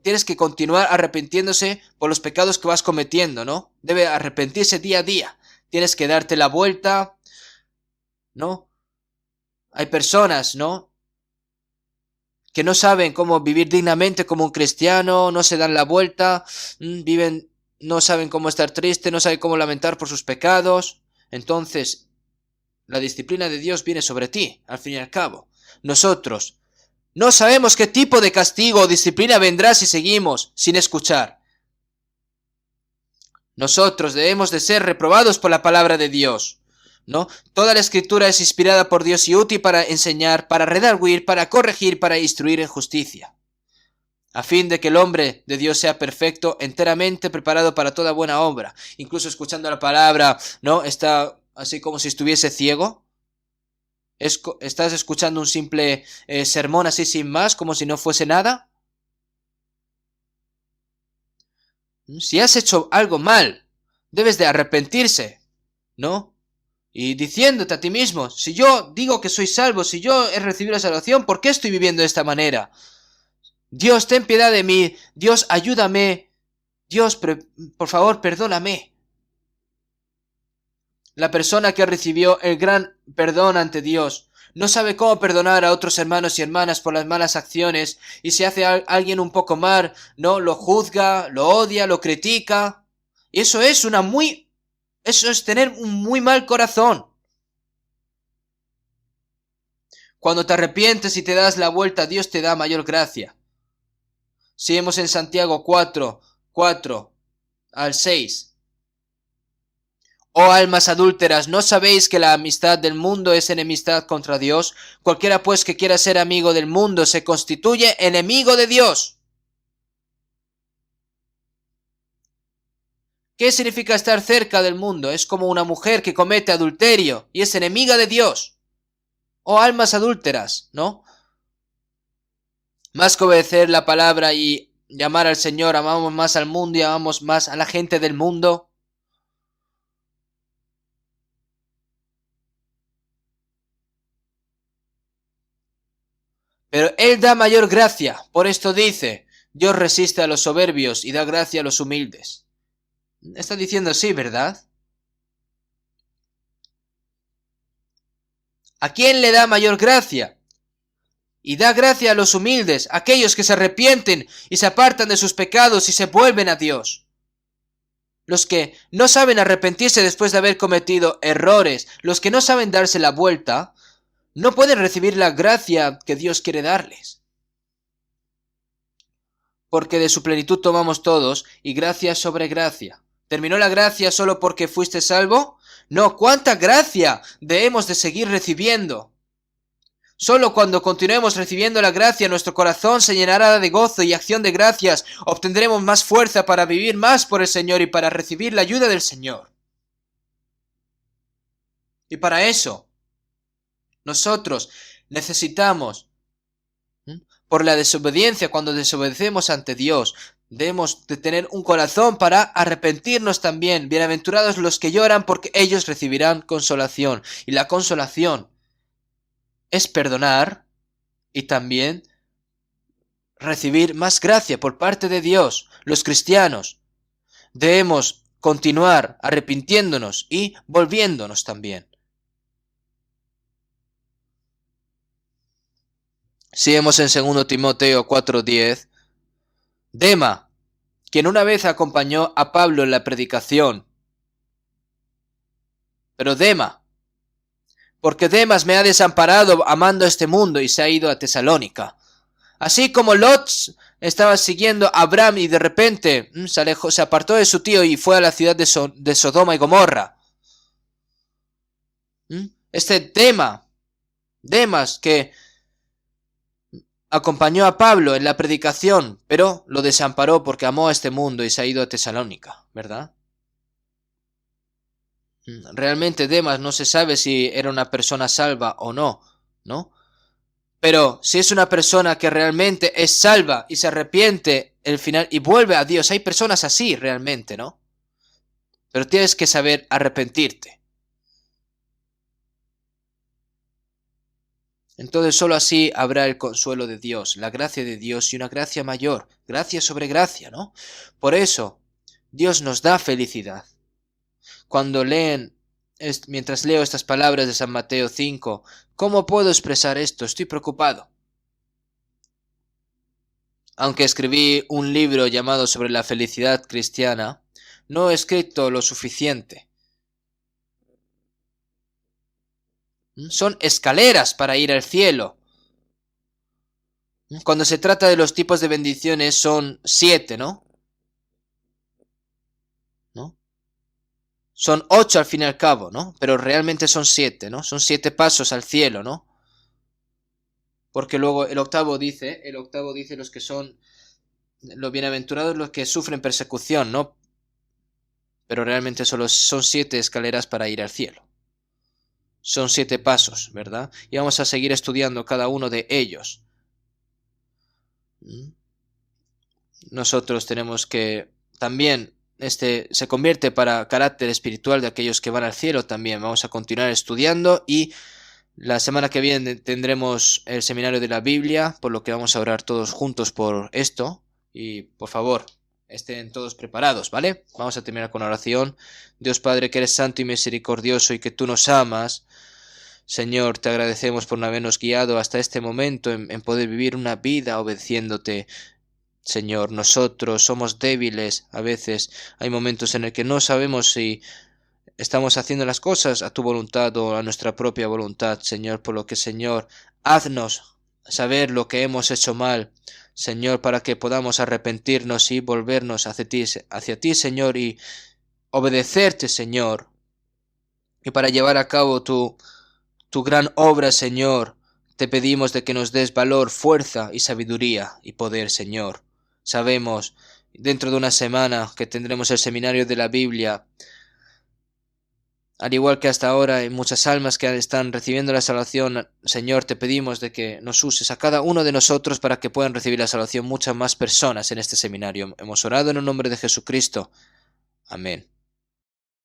Tienes que continuar arrepintiéndose por los pecados que vas cometiendo, ¿no? Debe arrepentirse día a día. Tienes que darte la vuelta, ¿no? Hay personas, ¿no? Que no saben cómo vivir dignamente como un cristiano, no se dan la vuelta, no saben cómo estar triste, no saben cómo lamentar por sus pecados. Entonces, la disciplina de Dios viene sobre ti, al fin y al cabo. Nosotros no sabemos qué tipo de castigo o disciplina vendrá si seguimos sin escuchar. Nosotros debemos de ser reprobados por la palabra de Dios, ¿no? Toda la escritura es inspirada por Dios y útil para enseñar, para redarguir, para corregir, para instruir en justicia, a fin de que el hombre de Dios sea perfecto, enteramente preparado para toda buena obra. Incluso escuchando la palabra, ¿no? Está así como si estuviese ciego. ¿Estás escuchando un simple sermón así sin más, como si no fuese nada? Si has hecho algo mal, debes de arrepentirse, ¿no? Y diciéndote a ti mismo, si yo digo que soy salvo, si yo he recibido la salvación, ¿por qué estoy viviendo de esta manera? Dios, ten piedad de mí. Dios, ayúdame. Dios, por favor, perdóname. La persona que recibió el gran perdón ante Dios no sabe cómo perdonar a otros hermanos y hermanas por las malas acciones, y si hace alguien un poco mal, no lo juzga, lo odia, lo critica. Y eso es tener un muy mal corazón. Cuando te arrepientes y te das la vuelta, Dios te da mayor gracia. Seguimos en Santiago 4 al 6. Oh almas adúlteras, ¿no sabéis que la amistad del mundo es enemistad contra Dios? Cualquiera pues que quiera ser amigo del mundo se constituye enemigo de Dios. ¿Qué significa estar cerca del mundo? Es como una mujer que comete adulterio y es enemiga de Dios. Oh almas adúlteras, ¿no? Más que obedecer la palabra y llamar al Señor, amamos más al mundo y amamos más a la gente del mundo. Pero Él da mayor gracia, por esto dice, Dios resiste a los soberbios y da gracia a los humildes. Está diciendo sí, ¿verdad? ¿A quién le da mayor gracia? Y da gracia a los humildes, aquellos que se arrepienten y se apartan de sus pecados y se vuelven a Dios. Los que no saben arrepentirse después de haber cometido errores, los que no saben darse la vuelta, no pueden recibir la gracia que Dios quiere darles. Porque de su plenitud tomamos todos, y gracia sobre gracia. ¿Terminó la gracia solo porque fuiste salvo? No, ¿cuánta gracia debemos de seguir recibiendo? Solo cuando continuemos recibiendo la gracia, nuestro corazón se llenará de gozo y acción de gracias, obtendremos más fuerza para vivir más por el Señor y para recibir la ayuda del Señor. Y para eso, nosotros necesitamos, por la desobediencia, cuando desobedecemos ante Dios, debemos de tener un corazón para arrepentirnos también. Bienaventurados los que lloran, porque ellos recibirán consolación. Y la consolación es perdonar y también recibir más gracia por parte de Dios. Los cristianos debemos continuar arrepintiéndonos y volviéndonos también. Sigamos en 2 Timoteo 4:10. Dema, quien una vez acompañó a Pablo en la predicación. Pero Dema, porque Demas me ha desamparado amando este mundo y se ha ido a Tesalónica. Así como Lot estaba siguiendo a Abraham y de repente se apartó de su tío y fue a la ciudad de Sodoma y Gomorra. Este Demas que acompañó a Pablo en la predicación, pero lo desamparó porque amó a este mundo y se ha ido a Tesalónica, ¿verdad? Realmente Demas no se sabe si era una persona salva o no, ¿no? Pero si es una persona que realmente es salva y se arrepiente el final y vuelve a Dios, hay personas así realmente, ¿no? Pero tienes que saber arrepentirte. Entonces solo así habrá el consuelo de Dios, la gracia de Dios y una gracia mayor, gracia sobre gracia, ¿no? Por eso Dios nos da felicidad. Cuando mientras leo estas palabras de San Mateo 5, ¿cómo puedo expresar esto? Estoy preocupado. Aunque escribí un libro llamado Sobre la felicidad cristiana, no he escrito lo suficiente. Son escaleras para ir al cielo. Cuando se trata de los tipos de bendiciones son 7, ¿no? Son 8 al fin y al cabo, ¿no? Pero realmente son 7, ¿no? Son 7 pasos al cielo, ¿no? Porque luego el octavo dice los que son los bienaventurados, los que sufren persecución, ¿no? Pero realmente solo son 7 escaleras para ir al cielo. Son 7 pasos, ¿verdad? Y vamos a seguir estudiando cada uno de ellos. Nosotros tenemos que también, se convierte para carácter espiritual de aquellos que van al cielo también. Vamos a continuar estudiando y la semana que viene tendremos el seminario de la Biblia, por lo que vamos a orar todos juntos por esto. Y por favor, estén todos preparados, ¿vale? Vamos a terminar con oración. Dios Padre, que eres santo y misericordioso y que tú nos amas. Señor, te agradecemos por habernos guiado hasta este momento en poder vivir una vida obedeciéndote. Señor, nosotros somos débiles, a veces hay momentos en el que no sabemos si estamos haciendo las cosas a tu voluntad o a nuestra propia voluntad, Señor, por lo que, Señor, haznos saber lo que hemos hecho mal, Señor, para que podamos arrepentirnos y volvernos hacia ti, Señor, y obedecerte, Señor, y para llevar a cabo tu gran obra, Señor, te pedimos de que nos des valor, fuerza y sabiduría y poder, Señor. Sabemos, dentro de una semana, que tendremos el seminario de la Biblia. Al igual que hasta ahora hay muchas almas que están recibiendo la salvación, Señor, te pedimos de que nos uses a cada uno de nosotros para que puedan recibir la salvación muchas más personas en este seminario. Hemos orado en el nombre de Jesucristo. Amén.